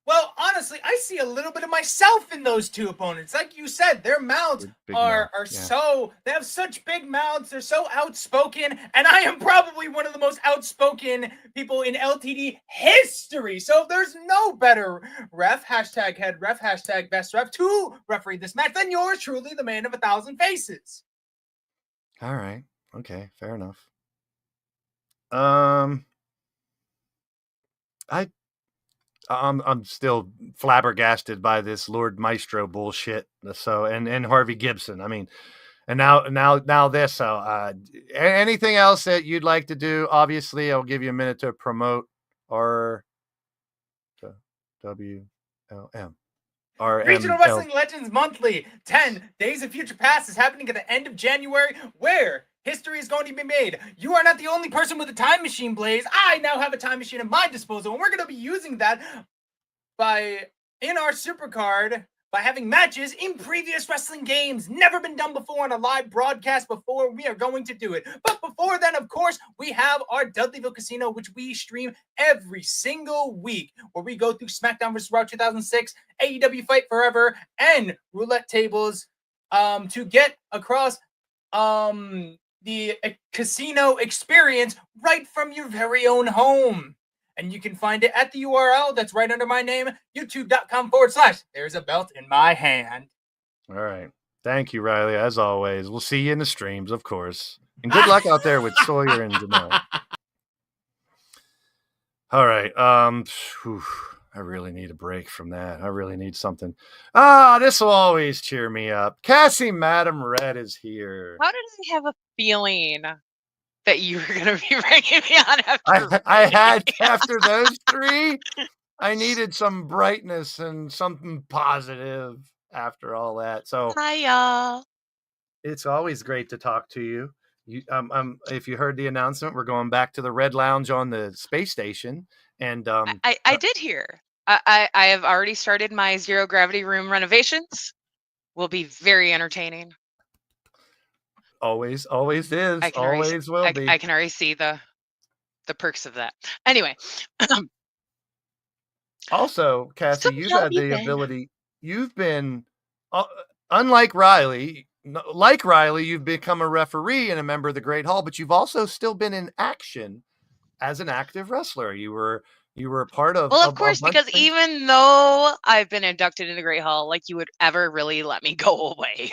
Well, honestly, I see a little bit of myself in those two opponents. Like you said, their mouths Big are mouth, yeah. so, they have such big mouths. They're so outspoken. And I am probably one of the most outspoken people in LTD history. So there's no better ref, hashtag head ref, hashtag best ref to referee this match than yours truly, the man of 1,000 faces. All right. Okay. Fair enough. I'm still flabbergasted by this Lord Maestro bullshit. So and Harvey Gibson. I mean, and now this. So anything else that you'd like to do? Obviously, I'll give you a minute to promote our WLM. Regional Wrestling Legends Monthly, 10 Days of Future Past is happening at the end of January, where history is going to be made. You are not the only person with a time machine, Blaze. I now have a time machine at my disposal, and we're going to be using that in our supercard by having matches in previous wrestling games. Never been done before on a live broadcast before. We are going to do it. But before then, of course, we have our Dudleyville Casino, which we stream every single week, where we go through SmackDown vs. Raw 2006, AEW Fight Forever, and roulette tables to get across the casino experience right from your very own home. And you can find it at the URL that's right under my name, youtube.com/there's a belt in my hand. All right. Thank you, Riley. As always, we'll see you in the streams, of course. And good luck out there with Sawyer and Jamar. All right. I really need a break from that. I really need something. This will always cheer me up. Cassie Madam Red is here. How did I have a feeling that you were going to be bringing me on after I had, after those three, I needed some brightness and something positive after all that. So, hi, y'all. It's always great to talk to you. If you heard the announcement, we're going back to the Red Lounge on the space station. And I did hear. I have already started my zero gravity room renovations. Will be very entertaining. Always is. Always will be. I can already see the perks of that. Anyway. Also, Cassie, you've had the ability. You've been, unlike Riley, you've become a referee and a member of the Great Hall, but you've also still been in action as an active wrestler. You were a part of. Well, of course, because even though I've been inducted into the Great Hall, like you would ever really let me go away.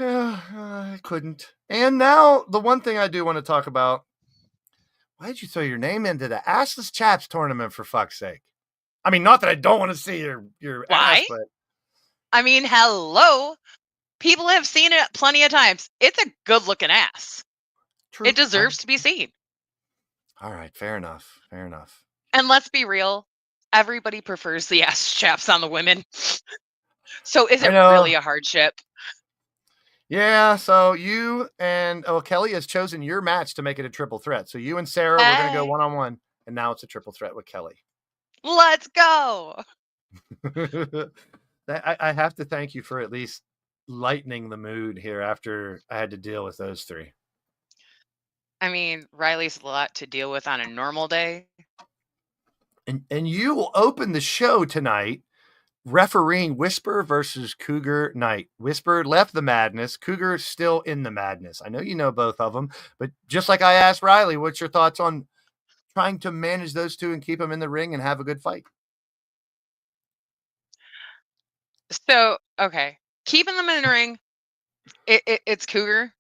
I couldn't. And now the one thing I do want to talk about, why did you throw your name into the Assless Chaps tournament, for fuck's sake? I mean, not that I don't want to see your ass, but I mean, hello. People have seen it plenty of times. It's a good looking ass. True. It deserves to be seen. All right, fair enough. And let's be real, everybody prefers the ass chaps on the women. So is it really a hardship? Yeah, so you and Kelly has chosen your match to make it a triple threat. So you and Sarah, we're going to go one-on-one, and now it's a triple threat with Kelly. Let's go. I have to thank you for at least lightening the mood here after I had to deal with those three. I mean, Riley's a lot to deal with on a normal day. And you will open the show tonight refereeing Whisper versus Cougar Knight. Whisper left the madness. Cougar still in the madness. I know you know both of them, but just like I asked Riley, what's your thoughts on trying to manage those two and keep them in the ring and have a good fight? So, okay. Keeping them in the ring, it's Cougar.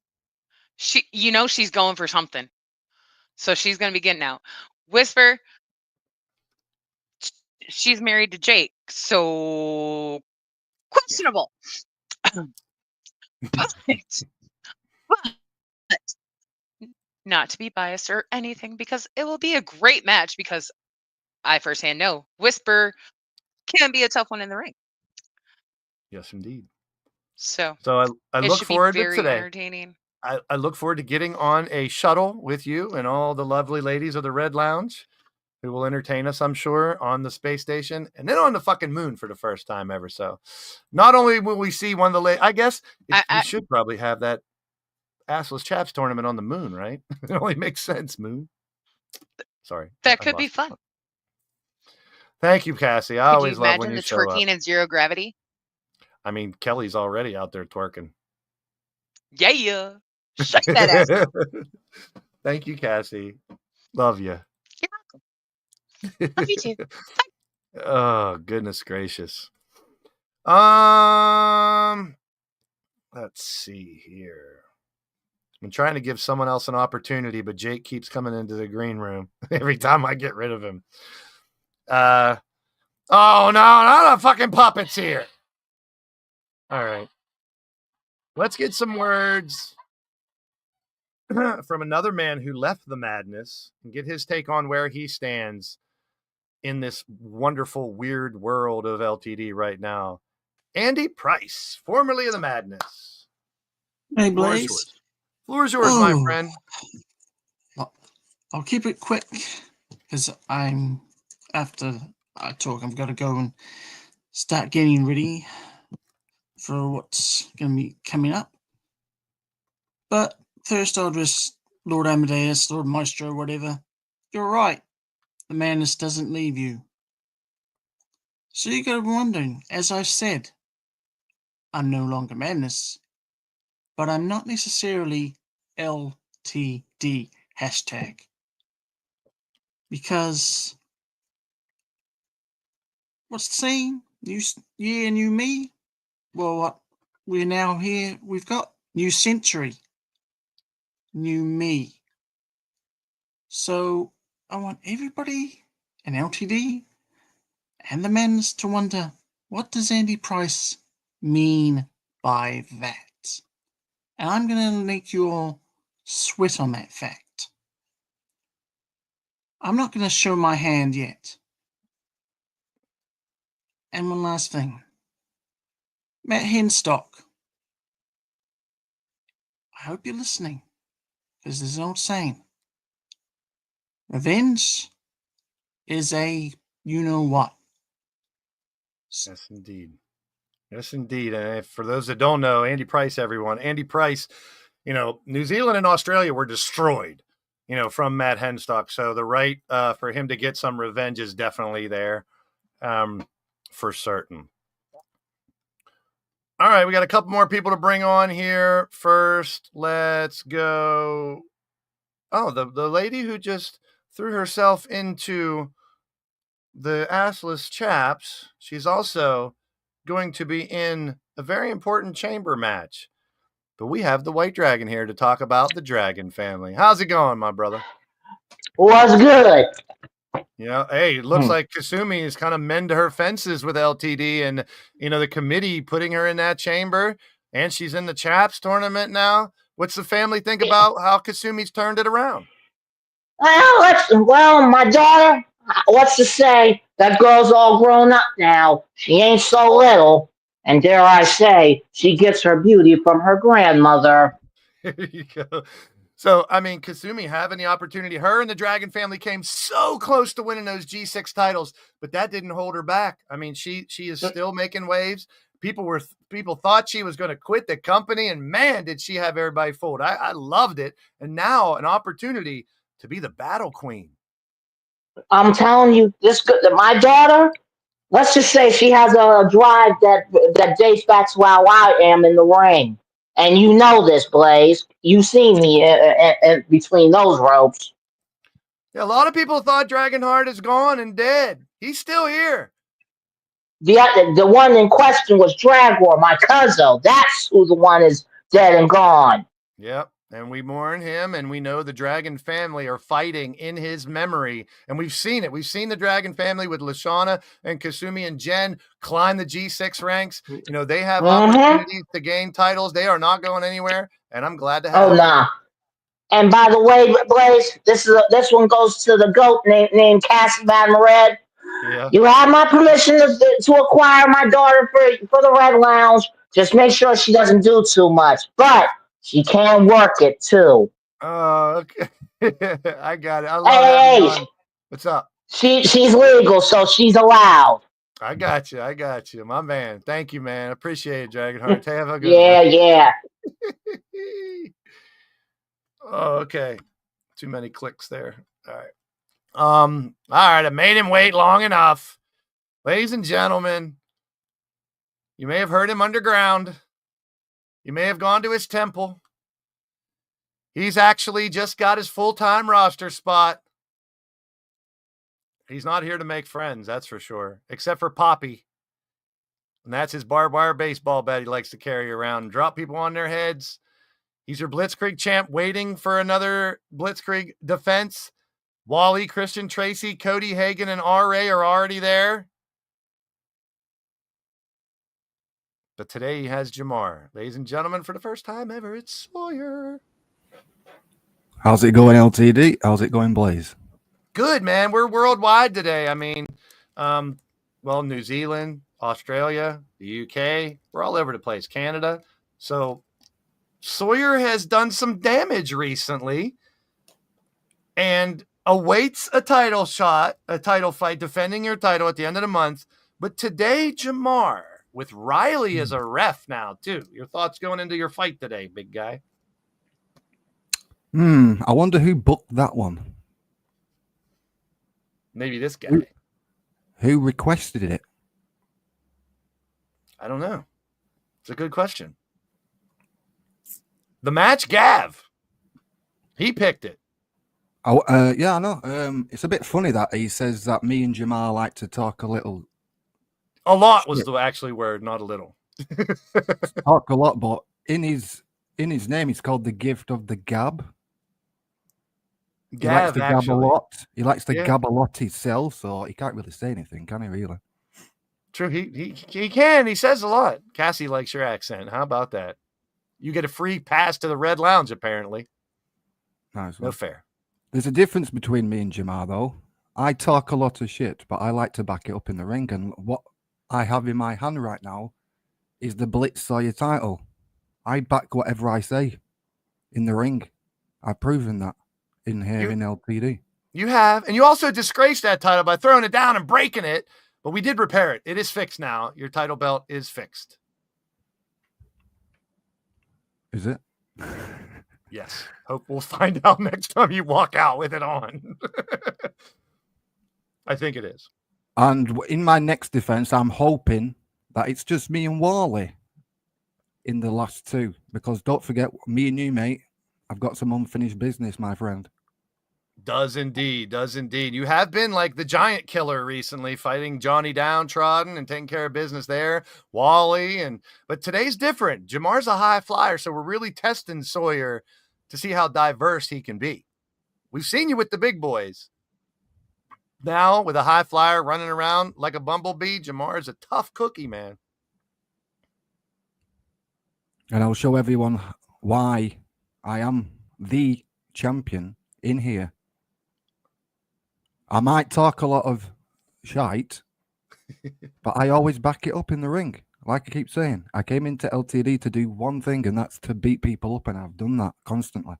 She's going for something. So she's going to be getting out. Whisper, she's married to Jake, so questionable. but not to be biased or anything, because it will be a great match, because I firsthand know Whisper can be a tough one in the ring. Yes, indeed. So I look forward to today. Entertaining. I look forward to getting on a shuttle with you and all the lovely ladies of the Red Lounge who will entertain us, I'm sure, on the space station and then on the fucking moon for the first time ever. So not only will we see one of the I guess we should probably have that Assless Chaps tournament on the moon, right? It only makes sense, moon. Sorry. That could be fun. Thank you, Cassie. I Could you always love when imagine you the show up. twerking in zero gravity? I mean, Kelly's already out there twerking. Yeah. Shake that ass. Thank you, Cassie. Love you. You're welcome. Love you too. Oh, goodness gracious. Let's see here. I'm trying to give someone else an opportunity, but Jake keeps coming into the green room every time I get rid of him. Oh no, not the fucking puppets here. All right. Let's get some words from another man who left the madness and get his take on where he stands in this wonderful, weird world of LTD right now. Andy Price, formerly of the madness. Hey, Blaze. Floor is yours, my friend. I'll keep it quick because after I talk, I've got to go and start getting ready for what's going to be coming up. But first, I'll just, Lord Amadeus, Lord Maestro, whatever. You're right. The madness doesn't leave you. So you got to be wondering, as I've said, I'm no longer madness, but I'm not necessarily LTD hashtag. Because what's the saying? New year, new me. Well, what we're now here. We've got new century, new me. So I want everybody in LTD and the men's to wonder, what does Andy Price mean by that? And I'm going to make you all sweat on that fact. I'm not going to show my hand yet. And one last thing. Matt Henstock. I hope you're listening. Because there's an old saying. Revenge is a you-know-what. Yes, indeed. Yes, indeed. And for those that don't know, Andy Price, everyone. Andy Price, New Zealand and Australia were destroyed, from Matt Henstock. So the right for him to get some revenge is definitely there, for certain. All right, we got a couple more people to bring on here. First, let's go. Oh, the lady who just threw herself into the Assless Chaps, she's also going to be in a very important chamber match. But we have the White Dragon here to talk about the Dragon family. How's it going, my brother? What's good? Yeah, hey, it looks like Kasumi is kind of mend her fences with LTD and, the committee putting her in that chamber, and she's in the Chaps tournament now. What's the family think about how Kasumi's turned it around? Well, my daughter, what's to say? That girl's all grown up now. She ain't so little. And dare I say, she gets her beauty from her grandmother. There you go. So, I mean, Kasumi having the opportunity, her and the Dragon family came so close to winning those G6 titles, but that didn't hold her back. I mean, she is still making waves. People thought she was going to quit the company, and man, did she have everybody fooled. I loved it. And now an opportunity to be the battle queen. I'm telling you, my daughter, let's just say she has a drive that dates back to how I am in the ring. And you know this, Blaze. You've seen me between those ropes. Yeah, a lot of people thought Dragonheart is gone and dead. He's still here. The one in question was Dragor, my cousin. That's who the one is dead and gone. Yep. And we mourn him, and we know the Dragon family are fighting in his memory. And we've seen it. We've seen the Dragon family with Lashana and Kasumi and Jen climb the G6 ranks. They have opportunities to gain titles. They are not going anywhere, and I'm glad to have them. Oh, nah. And by the way, Blaze, this one goes to the GOAT named Cassie Van Red. Yeah. You have my permission to acquire my daughter for the Red Lounge. Just make sure she doesn't do too much. But She can work it too. Oh, okay. I got it. I love having you Hey, on. What's up? she's legal, so she's allowed. I got you. I got you. My man. Thank you, man. Appreciate it, Dragonheart. Have a good one. Yeah, yeah. Oh, okay. Too many clicks there. All right. All right. I made him wait long enough. Ladies and gentlemen, you may have heard him underground. You may have gone to his temple. He's actually just got his full-time roster spot. He's not here to make friends, that's for sure, except for Poppy. And that's his barbed wire baseball bat he likes to carry around and drop people on their heads. He's your Blitzkrieg champ waiting for another Blitzkrieg defense. Wally, Christian Tracy, Cody Hagan, and R.A. are already there. But today he has Jamar. Ladies and gentlemen, for the first time ever, it's Sawyer. How's it going, LTD? How's it going, Blaze? Good, man. We're worldwide today. I mean, New Zealand, Australia, the UK, we're all over the place, Canada. So Sawyer has done some damage recently and awaits a title shot, a title fight, defending your title at the end of the month. But today, Jamar, with Riley as a ref now, too. Your thoughts going into your fight today, big guy? I wonder who booked that one. Maybe this guy. Who requested it? I don't know. It's a good question. The match, Gav. He picked it. Oh, yeah, I know. It's a bit funny that he says that me and Jamal like to talk a little. A lot was the actually word, not a little. Talk a lot, but in his name, he's called the Gift of the Gab. He likes to gab a lot. He likes to gab a lot himself, so he can't really say anything, can he? Really? True. He can. He says a lot. Cassie likes your accent. How about that? You get a free pass to the Red Lounge, apparently. Nice. No fair. There's a difference between me and Jamar, though. I talk a lot of shit, but I like to back it up in the ring. And what I have in my hand right now is the Blitz Sawyer title. I back whatever I say in the ring. I've proven that in here in LTD. You have. And you also disgraced that title by throwing it down and breaking it. But we did repair it. It is fixed now. Your title belt is fixed. Is it? Yes. Hope we'll find out next time you walk out with it on. I think it is. And in my next defense, I'm hoping that it's just me and Wally in the last two. Because don't forget, me and you, mate, I've got some unfinished business, my friend. Does indeed. You have been like the giant killer recently, fighting Johnny Downtrodden and taking care of business there. Wally, but today's different. Jamar's a high flyer, so we're really testing Sawyer to see how diverse he can be. We've seen you with the big boys. Now, with a high flyer running around like a bumblebee, Jamar is a tough cookie, man. And I'll show everyone why I am the champion in here. I might talk a lot of shite, but I always back it up in the ring. Like I keep saying, I came into LTD to do one thing, and that's to beat people up, and I've done that constantly.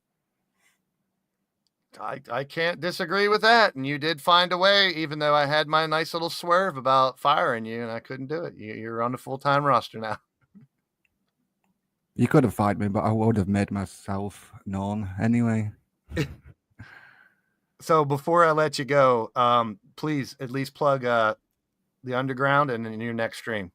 I can't disagree with that. And you did find a way, even though I had my nice little swerve about firing you, and I couldn't do it. You're on the full-time roster now. You could have fired me, but I would have made myself known anyway. So before I let you go, please at least plug the Underground and in your next stream.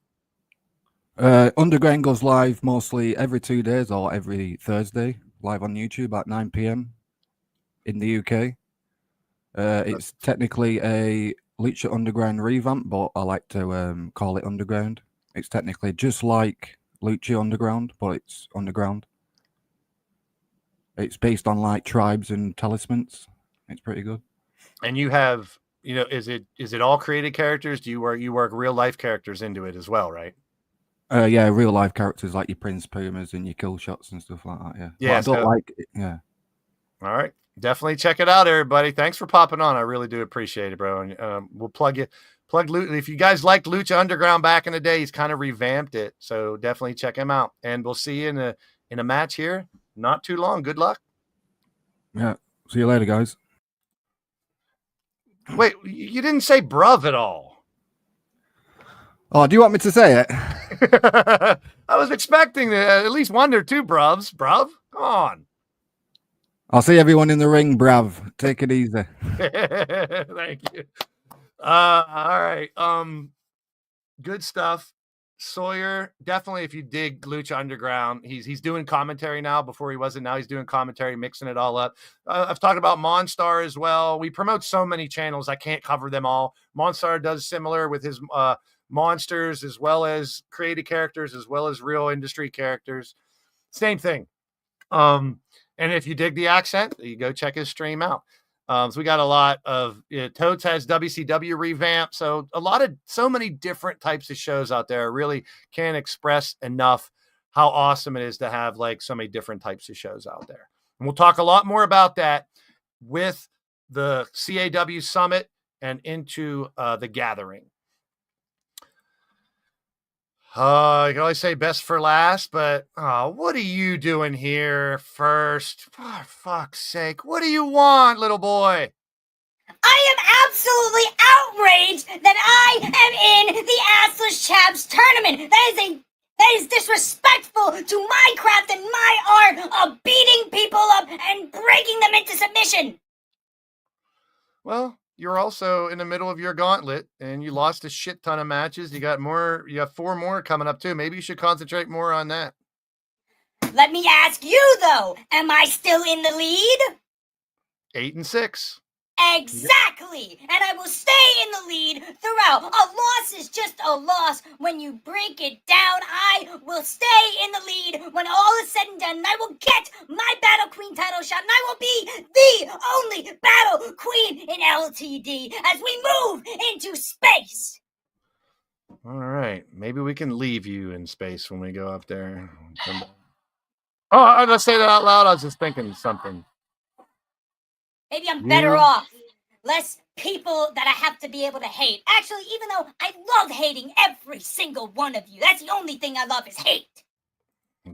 Underground goes live mostly every 2 days or every Thursday, live on YouTube at 9 p.m. in the UK. It's technically a Lucha Underground revamp, but I like to call it Underground. It's technically just like Lucha Underground, but it's underground. It's based on like tribes and talismans. It's pretty good. And you have, is it all created characters? Do you work real life characters into it as well, right? Yeah, real life characters like your Prince Pumas and your Kill Shots and stuff like that. Yeah. Yeah. I don't like it. Yeah. All right. Definitely check it out, everybody. Thanks for popping on. I really do appreciate it, bro. And we'll plug Lucha. If you guys liked Lucha Underground back in the day, he's kind of revamped it. So definitely check him out. And we'll see you in a match here not too long. Good luck. Yeah. See you later, guys. Wait, you didn't say bruv at all. Oh, do you want me to say it? I was expecting at least one or two bruvs. Bruv, come on. I'll see everyone in the ring, brav. Take it easy. Thank you. All right. Good stuff. Sawyer, definitely if you dig Lucha Underground, he's doing commentary now. Before he wasn't, now he's doing commentary, mixing it all up. I've talked about Monstar as well. We promote so many channels, I can't cover them all. Monstar does similar with his monsters, as well as created characters, as well as real industry characters. Same thing. And if you dig the accent, you go check his stream out. So we got a lot of Toads has WCW revamp. So so many different types of shows out there. I really can't express enough how awesome it is to have like so many different types of shows out there. And we'll talk a lot more about that with the CAW Summit and into the gathering. I can always say best for last, but what are you doing here first? For fuck's sake, what do you want, little boy? I am absolutely outraged that I am in the Assless Chaps tournament. That is disrespectful to my craft and my art of beating people up and breaking them into submission. Well, you're also in the middle of your gauntlet and you lost a shit ton of matches. You got 4 more coming up too. Maybe you should concentrate more on that. Let me ask you though, am I still in the lead? 8-6. Exactly! And I will stay in the lead throughout. A loss is just a loss. When you break it down, I will stay in the lead when all is said and done. And I will get my Battle Queen title shot. And I will be the only Battle Queen in LTD as we move into space. All right. Maybe we can leave you in space when we go up there. Oh, I'm going to say that out loud. I was just thinking something. Maybe I'm better off. Less people that I have to be able to hate. Actually, even though I love hating every single one of you. That's the only thing I love is hate.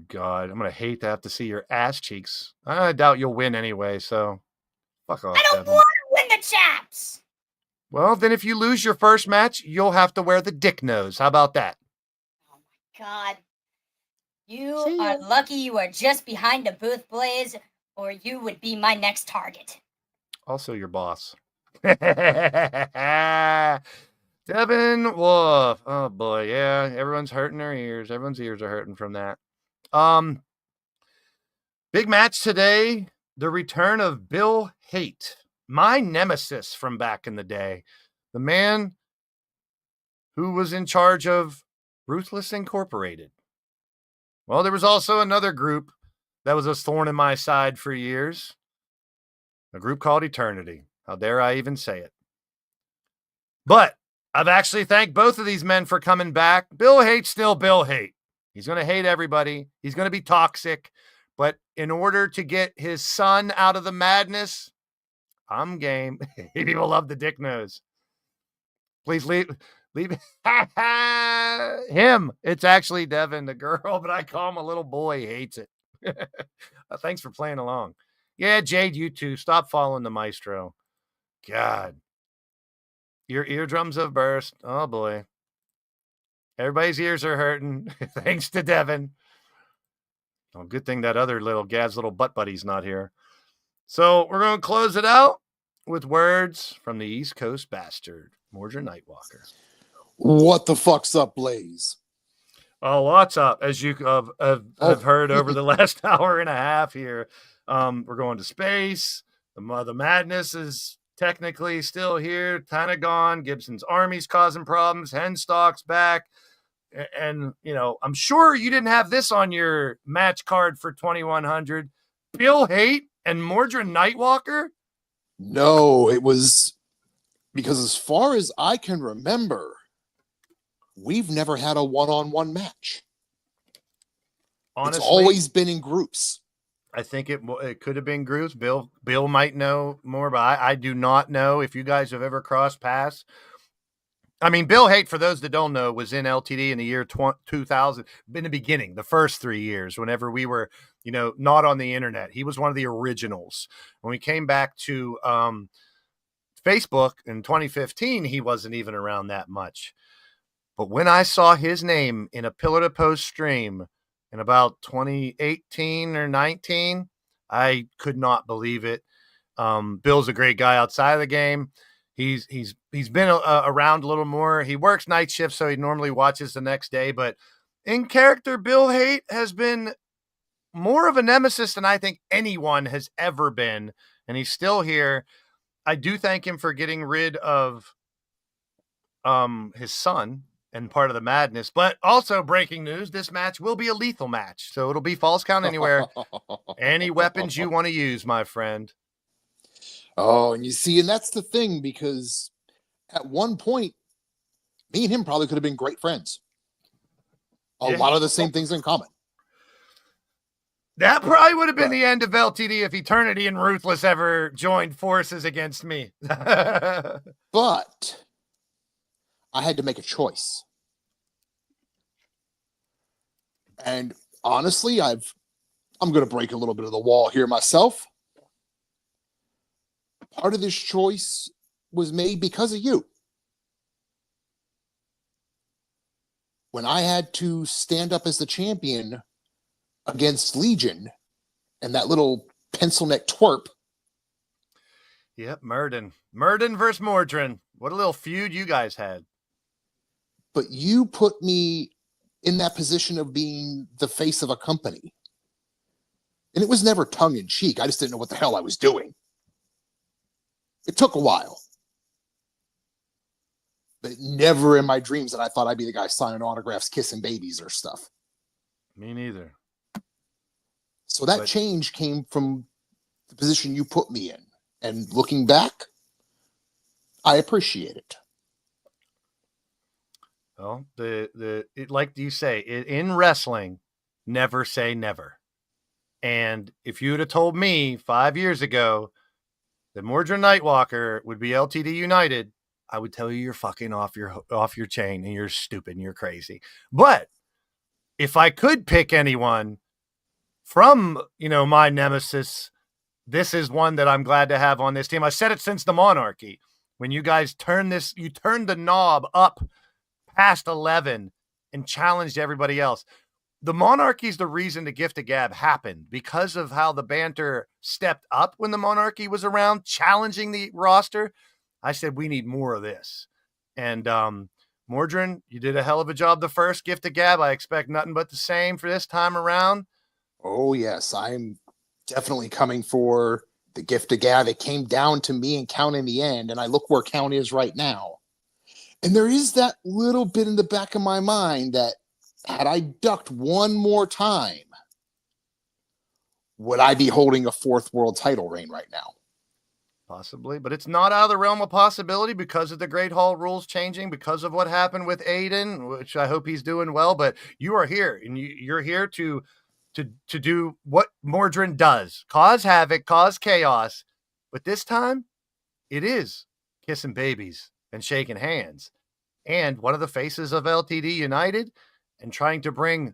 God, I'm going to hate to have to see your ass cheeks. I doubt you'll win anyway, so fuck off. I don't want to win the chaps. Well, then if you lose your first match, you'll have to wear the dick nose. How about that? Oh my God. You are lucky you are just behind the booth, Blaze, or you would be my next target. Also your boss. Devin Wolf. Oh boy, yeah. Everyone's hurting their ears. Everyone's ears are hurting from that. Big match today. The return of Bill Haight, my nemesis from back in the day. The man who was in charge of Ruthless Incorporated. Well, there was also another group that was a thorn in my side for years. A group called Eternity. How dare I even say it? But I've actually thanked both of these men for coming back. Bill Haight's still Bill Haight. He's going to hate everybody. He's going to be toxic. But in order to get his son out of the madness, I'm game. People love the dick nose. Please leave him. It's actually Devin, the girl, but I call him a little boy. He hates it. Thanks for playing along. Yeah, Jade, you too. Stop following the maestro. God. Your eardrums have burst. Oh, boy. Everybody's ears are hurting. Thanks to Devin. Oh, good thing that other Gad's little butt buddy's not here. So we're going to close it out with words from the East Coast bastard, Mordred Nightwalker. What the fuck's up, Blaze? Oh, what's up? As you have heard over the last hour and a half here, we're going to space. The madness is technically still here, kind of gone. Gibson's army's causing problems. Henstock's back. And, I'm sure you didn't have this on your match card for 2100. Bill Haight and Mordred Nightwalker? No, it was because as far as I can remember, we've never had a one-on-one match. Honestly, it's always been in groups. I think it could have been groups. Bill might know more, but I do not know if you guys have ever crossed paths. I mean, Bill Haight, for those that don't know, was in LTD in the year 2000, in the beginning, the first 3 years, whenever we were not on the internet. He was one of the originals. When we came back to Facebook in 2015, he wasn't even around that much. But when I saw his name in a Pillar to Post stream in about 2018 or 19, I could not believe it. Bill's a great guy outside of the game. He's been around a little more. He works night shifts, so he normally watches the next day. But in character, Bill Haight has been more of a nemesis than I think anyone has ever been, and he's still here. I do thank him for getting rid of his son and part of the madness. But also, breaking news, this match will be a lethal match. So it'll be Falls Count Anywhere. Any weapons you want to use, my friend. Oh, and you see, and that's the thing, because at one point, me and him probably could have been great friends. A lot of the same things in common. That probably would have been the end of LTD if Eternity and Ruthless ever joined forces against me. But I had to make a choice. And honestly, I'm going to break a little bit of the wall here myself. Part of this choice was made because of you. When I had to stand up as the champion against Legion and that little pencil neck twerp. Yep, Murden versus Mordrin. What a little feud you guys had. But you put me in that position of being the face of a company. And it was never tongue in cheek. I just didn't know what the hell I was doing. It took a while. But never in my dreams that I thought I'd be the guy signing autographs, kissing babies or stuff. Me neither. So that change came from the position you put me in. And looking back, I appreciate it. Well, like you say, in wrestling, never say never. And if you would have told me 5 years ago that Mordred Nightwalker would be LTD United, I would tell you you're fucking off your chain and you're stupid and you're crazy. But if I could pick anyone from, my nemesis, this is one that I'm glad to have on this team. I said it since the Monarchy. When you guys turned the knob up past 11 and challenged everybody else. The Monarchy is the reason the Gift of Gab happened, because of how the banter stepped up when the Monarchy was around, challenging the roster. I said, we need more of this. And Mordrin, you did a hell of a job the first Gift of Gab. I expect nothing but the same for this time around. Oh, yes. I'm definitely coming for the Gift of Gab. It came down to me and Count in the end, and I look where Count is right now. And there is that little bit in the back of my mind that had I ducked one more time, would I be holding a fourth world title reign right now? Possibly, but it's not out of the realm of possibility because of the Great Hall rules changing, because of what happened with Aiden, which I hope he's doing well. But you are here, and you're here to do what Mordrin does: cause havoc, cause chaos. But this time, it is kissing babies and shaking hands, and one of the faces of LTD United, and trying to bring,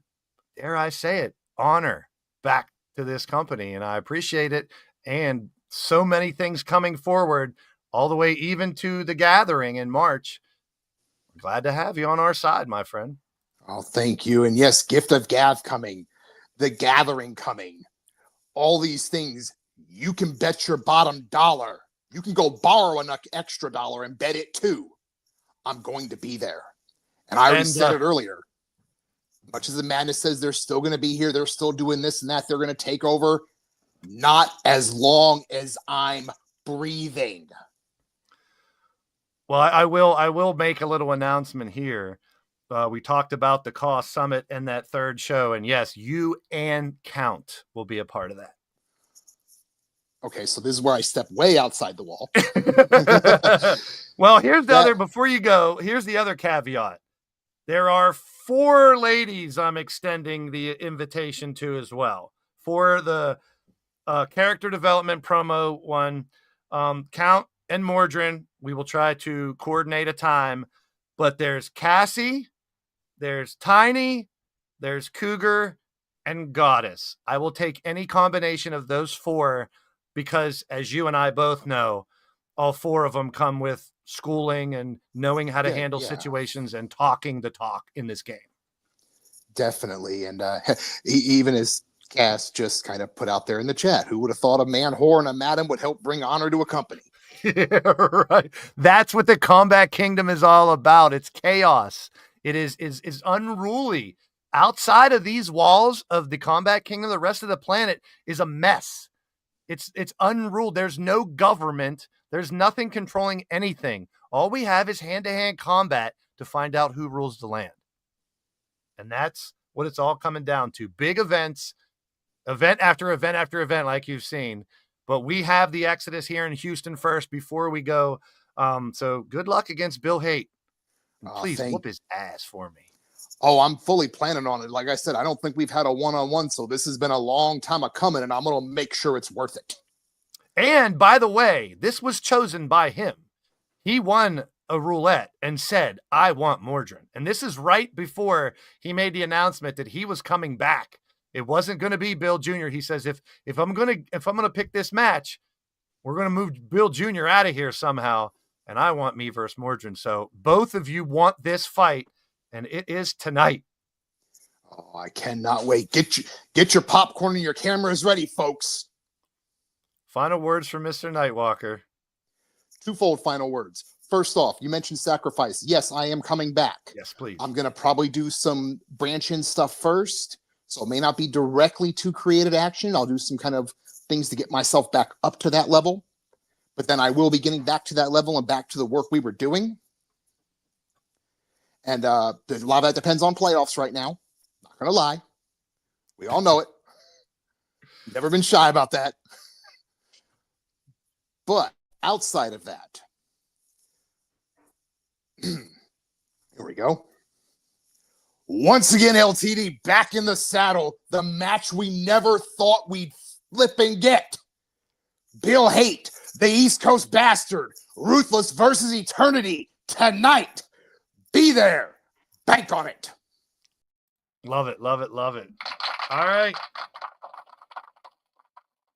dare I say it, honor back to this company. And I appreciate it. And so many things coming forward, all the way even to the gathering in March. I'm glad to have you on our side, my friend. Oh, thank you. And yes, Gift of Gab coming, the gathering coming, all these things. You can bet your bottom dollar. You can go borrow an extra dollar and bet it too. I'm going to be there. And I already said it earlier. Much as the Madness says they're still going to be here, they're still doing this and that, they're going to take over. Not as long as I'm breathing. Well, I will make a little announcement here. We talked about the Cost Summit and that third show, and yes, you and Count will be a part of that. Okay, so this is where I step way outside the wall. Well, here's the other, before you go, here's the other caveat. There are 4 ladies I'm extending the invitation to as well for the character development promo one. Count and Mordrin, we will try to coordinate a time, but there's Cassie, there's Tiny, there's Cougar, and Goddess. I will take any combination of those four because, as you and I both know, all four of them come with schooling and knowing how to handle situations and talking the talk in this game. Definitely. And even as Cass just kind of put out there in the chat, who would have thought a man whore and a madam would help bring honor to a company? Yeah, right. That's what the Combat Kingdom is all about. It's chaos. It is unruly. Outside of these walls of the Combat Kingdom, the rest of the planet is a mess. It's unruled. There's no government. There's nothing controlling anything. All we have is hand-to-hand combat to find out who rules the land. And that's what it's all coming down to. Big events, event after event after event, like you've seen. But we have the Exodus here in Houston first before we go. So good luck against Bill Haight. Please whoop his ass for me. Oh, I'm fully planning on it. Like I said, I don't think we've had a one-on-one, so this has been a long time of coming, and I'm going to make sure it's worth it. And by the way, this was chosen by him. He won a roulette and said, I want Mordrin. And this is right before he made the announcement that he was coming back. It wasn't going to be Bill Jr. He says, if I'm going to pick this match, we're going to move Bill Jr. out of here somehow. And I want me versus Mordrin. So both of you want this fight, and it is tonight. Oh, I cannot wait. Get your popcorn and your cameras ready, folks. Final words from Mr. Nightwalker. Twofold final words. First off, you mentioned sacrifice. Yes, I am coming back. Yes, please. I'm going to probably do some branch-in stuff first, so it may not be directly to creative action. I'll do some kind of things to get myself back up to that level, but then I will be getting back to that level and back to the work we were doing. And a lot of that depends on playoffs right now. Not going to lie. We all know it. Never been shy about that. But outside of that, here we go. Once again, LTD back in the saddle. The match we never thought we'd flip and get. Bill Haight, the East Coast bastard. Ruthless versus Eternity tonight. Be there. Bank on it. Love it, love it, love it. All right.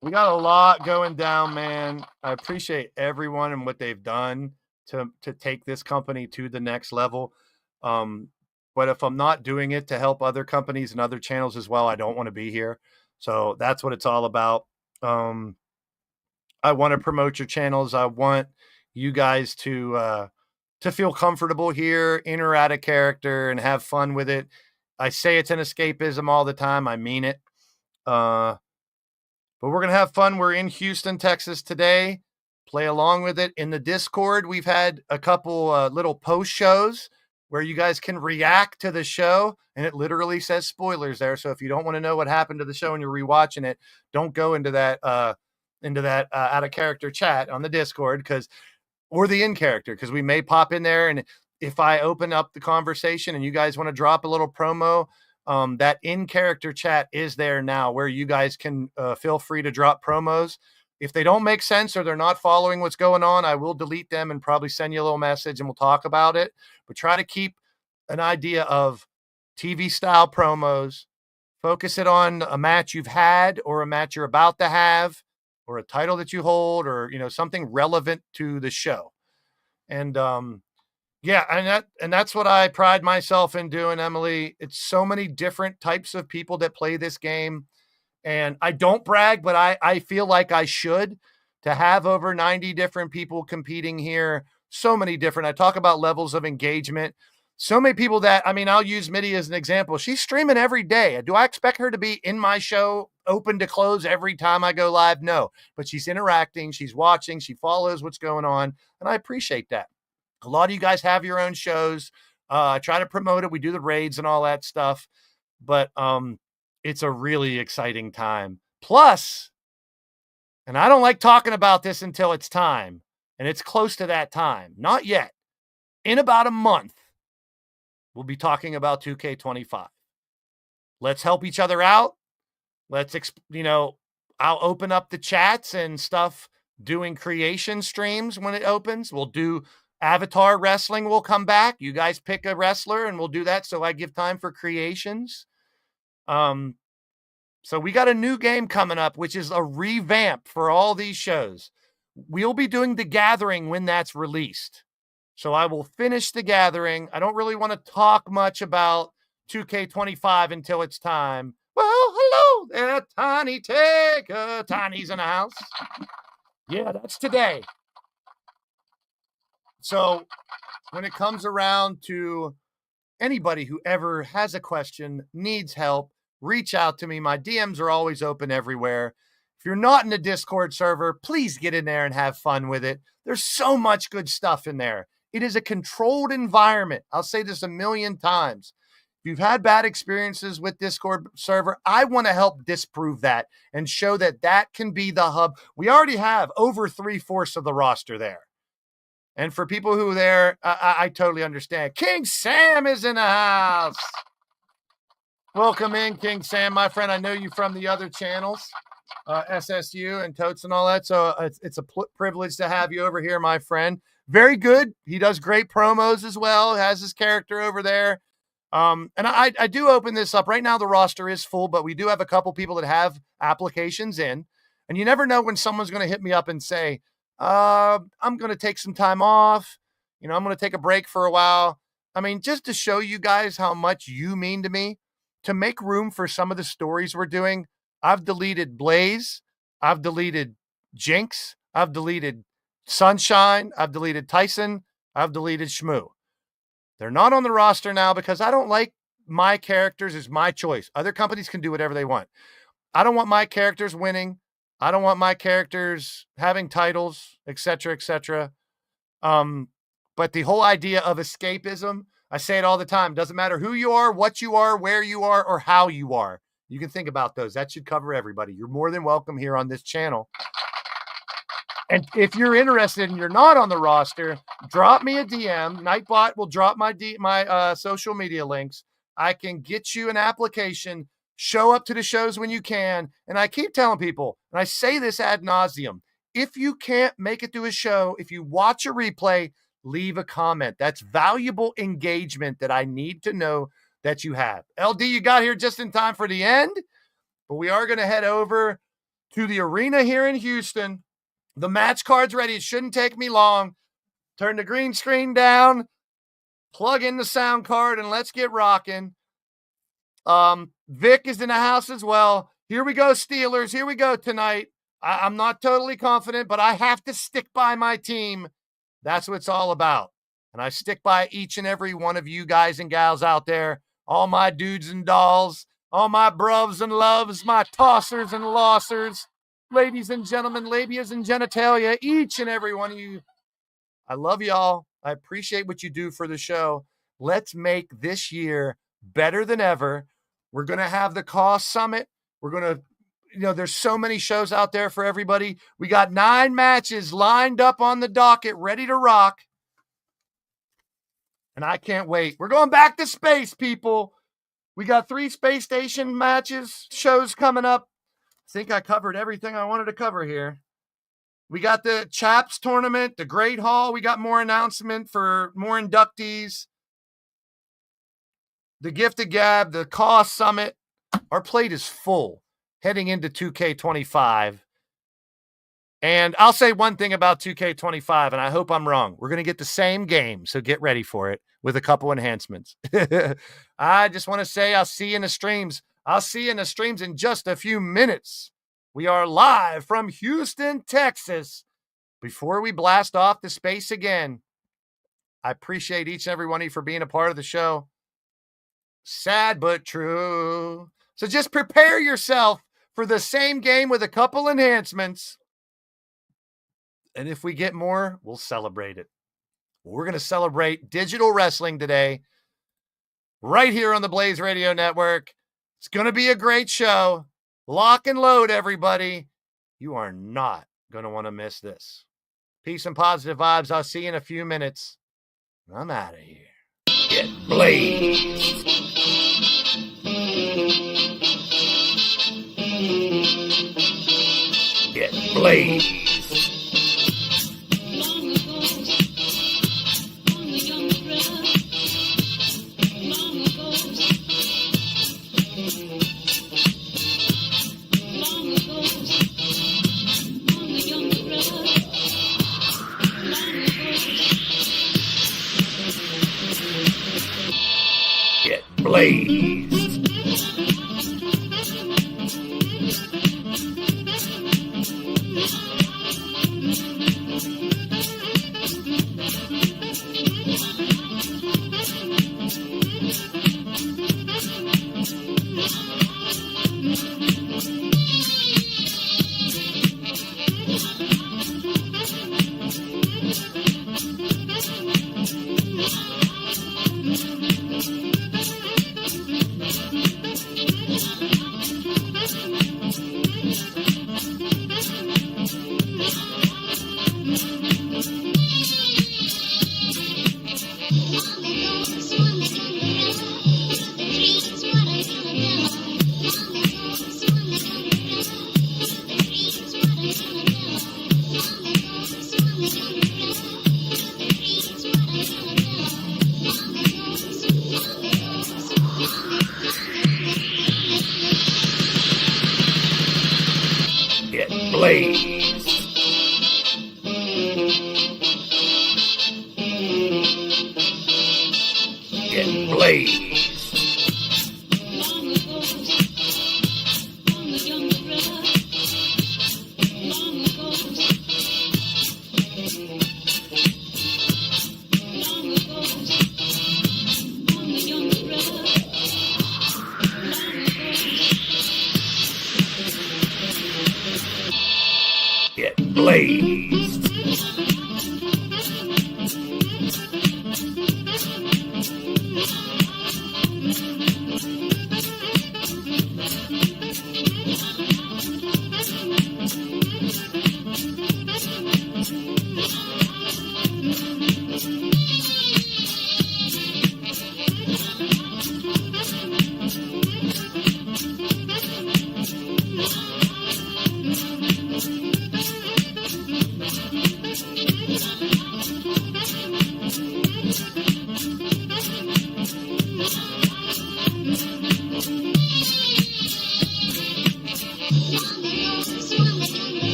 We got a lot going down, man. I appreciate everyone and what they've done to take this company to the next level. But if I'm not doing it to help other companies and other channels as well, I don't want to be here. So that's what it's all about. I want to promote your channels. I want you guys to feel comfortable here, enter out a character, and have fun with it. I say it's an escapism all the time. I mean it. But we're going to have fun. We're in Houston, Texas today. Play along with it. In the Discord, we've had a couple little post shows where you guys can react to the show, and it literally says spoilers there. So if you don't want to know what happened to the show and you're rewatching it, don't go into that out of character chat on the Discord or the in character, because we may pop in there. And if I open up the conversation and you guys want to drop a little promo, that in character chat is there now where you guys can feel free to drop promos. If they don't make sense or they're not following what's going on, I will delete them and probably send you a little message and we'll talk about it. But try to keep an idea of TV style promos. Focus it on a match you've had or a match you're about to have or a title that you hold or, something relevant to the show. And, yeah, and that's what I pride myself in doing, Emily. It's so many different types of people that play this game. And I don't brag, but I feel like I should, to have over 90 different people competing here. So many different. I talk about levels of engagement. So many people that, I'll use Mitty as an example. She's streaming every day. Do I expect her to be in my show open to close every time I go live? No, but she's interacting. She's watching. She follows what's going on. And I appreciate that. A lot of you guys have your own shows. I try to promote it. We do the raids and all that stuff. But it's a really exciting time. Plus, and I don't like talking about this until it's time, and it's close to that time. Not yet. In about a month, we'll be talking about 2K25. Let's help each other out. Let's, I'll open up the chats and stuff, doing creation streams when it opens. We'll do Avatar Wrestling will come back. You guys pick a wrestler and we'll do that. So I give time for creations. So we got a new game coming up, which is a revamp for all these shows. We'll be doing The Gathering when that's released. So I will finish The Gathering. I don't really want to talk much about 2K25 until it's time. Well, hello there, Tiny Taker. Tiny's in the house. Yeah, that's today. So when it comes around to anybody who ever has a question, needs help, reach out to me. My DMs are always open everywhere. If you're not in the Discord server, please get in there and have fun with it. There's so much good stuff in there. It is a controlled environment. I'll say this a million times. If you've had bad experiences with Discord server, I want to help disprove that and show that that can be the hub. We already have over 3/4 of the roster there. And for people who are there, I totally understand. King Sam is in the house. Welcome in, King Sam, my friend. I know you from the other channels, SSU and Totes and all that. So it's a privilege to have you over here, my friend. Very good. He does great promos as well. Has his character over there. And I do open this up. Right now, the roster is full, but we do have a couple people that have applications in. And you never know when someone's going to hit me up and say, I'm going to take some time off. I'm going to take a break for a while. I mean, just to show you guys how much you mean to me, to make room for some of the stories we're doing, I've deleted Blaze. I've deleted Jinx. I've deleted Sunshine. I've deleted Tyson. I've deleted Shmoo. They're not on the roster now because I don't like my characters. It's my choice. Other companies can do whatever they want. I don't want my characters winning. I don't want my characters having titles, etc., etc. But the whole idea of escapism, I say it all the time, doesn't matter who you are, what you are, where you are, or how you are. You can think about those. That should cover everybody. You're more than welcome here on this channel. And if you're interested and you're not on the roster, drop me a DM. Nightbot will drop my social media links. I can get you an application. Show up to the shows when you can. And I keep telling people, and I say this ad nauseum, if you can't make it to a show, if you watch a replay, leave a comment. That's valuable engagement that I need to know that you have. LD, you got here just in time for the end, but we are going to head over to the arena here in Houston. The match card's ready. It shouldn't take me long. Turn the green screen down, plug in the sound card, and let's get rocking. Vic is in the house as well. Here we go, Steelers. Here we go tonight. I'm not totally confident, but I have to stick by my team. That's what it's all about. And I stick by each and every one of you guys and gals out there, all my dudes and dolls, all my bruvs and loves, my tossers and lossers, ladies and gentlemen, labias and genitalia, each and every one of you. I love y'all. I appreciate what you do for the show. Let's make this year better than ever. We're going to have the Cost Summit. We're going to, there's so many shows out there for everybody. We got 9 matches lined up on the docket, ready to rock. And I can't wait. We're going back to space, people. We got 3 space station shows coming up. I think I covered everything I wanted to cover here. We got the Chaps tournament, the Great Hall. We got more announcement for more inductees. The Gift of Gab, the Cost Summit. Our plate is full heading into 2K25. And I'll say one thing about 2K25, and I hope I'm wrong. We're going to get the same game, so get ready for it with a couple enhancements. I just want to say I'll see you in the streams. I'll see you in the streams in just a few minutes. We are live from Houston, Texas. Before we blast off to space again, I appreciate each and every one of you for being a part of the show. Sad but true. So just prepare yourself for the same game with a couple enhancements. And if we get more, we'll celebrate it. We're going to celebrate digital wrestling today, right here on the Blaze Radio Network. It's going to be a great show. Lock and load, everybody. You are not going to want to miss this. Peace and positive vibes. I'll see you in a few minutes. I'm out of here. Get blazed. Get blazed. blazed. Get blazed. Get blazed. Get blazed.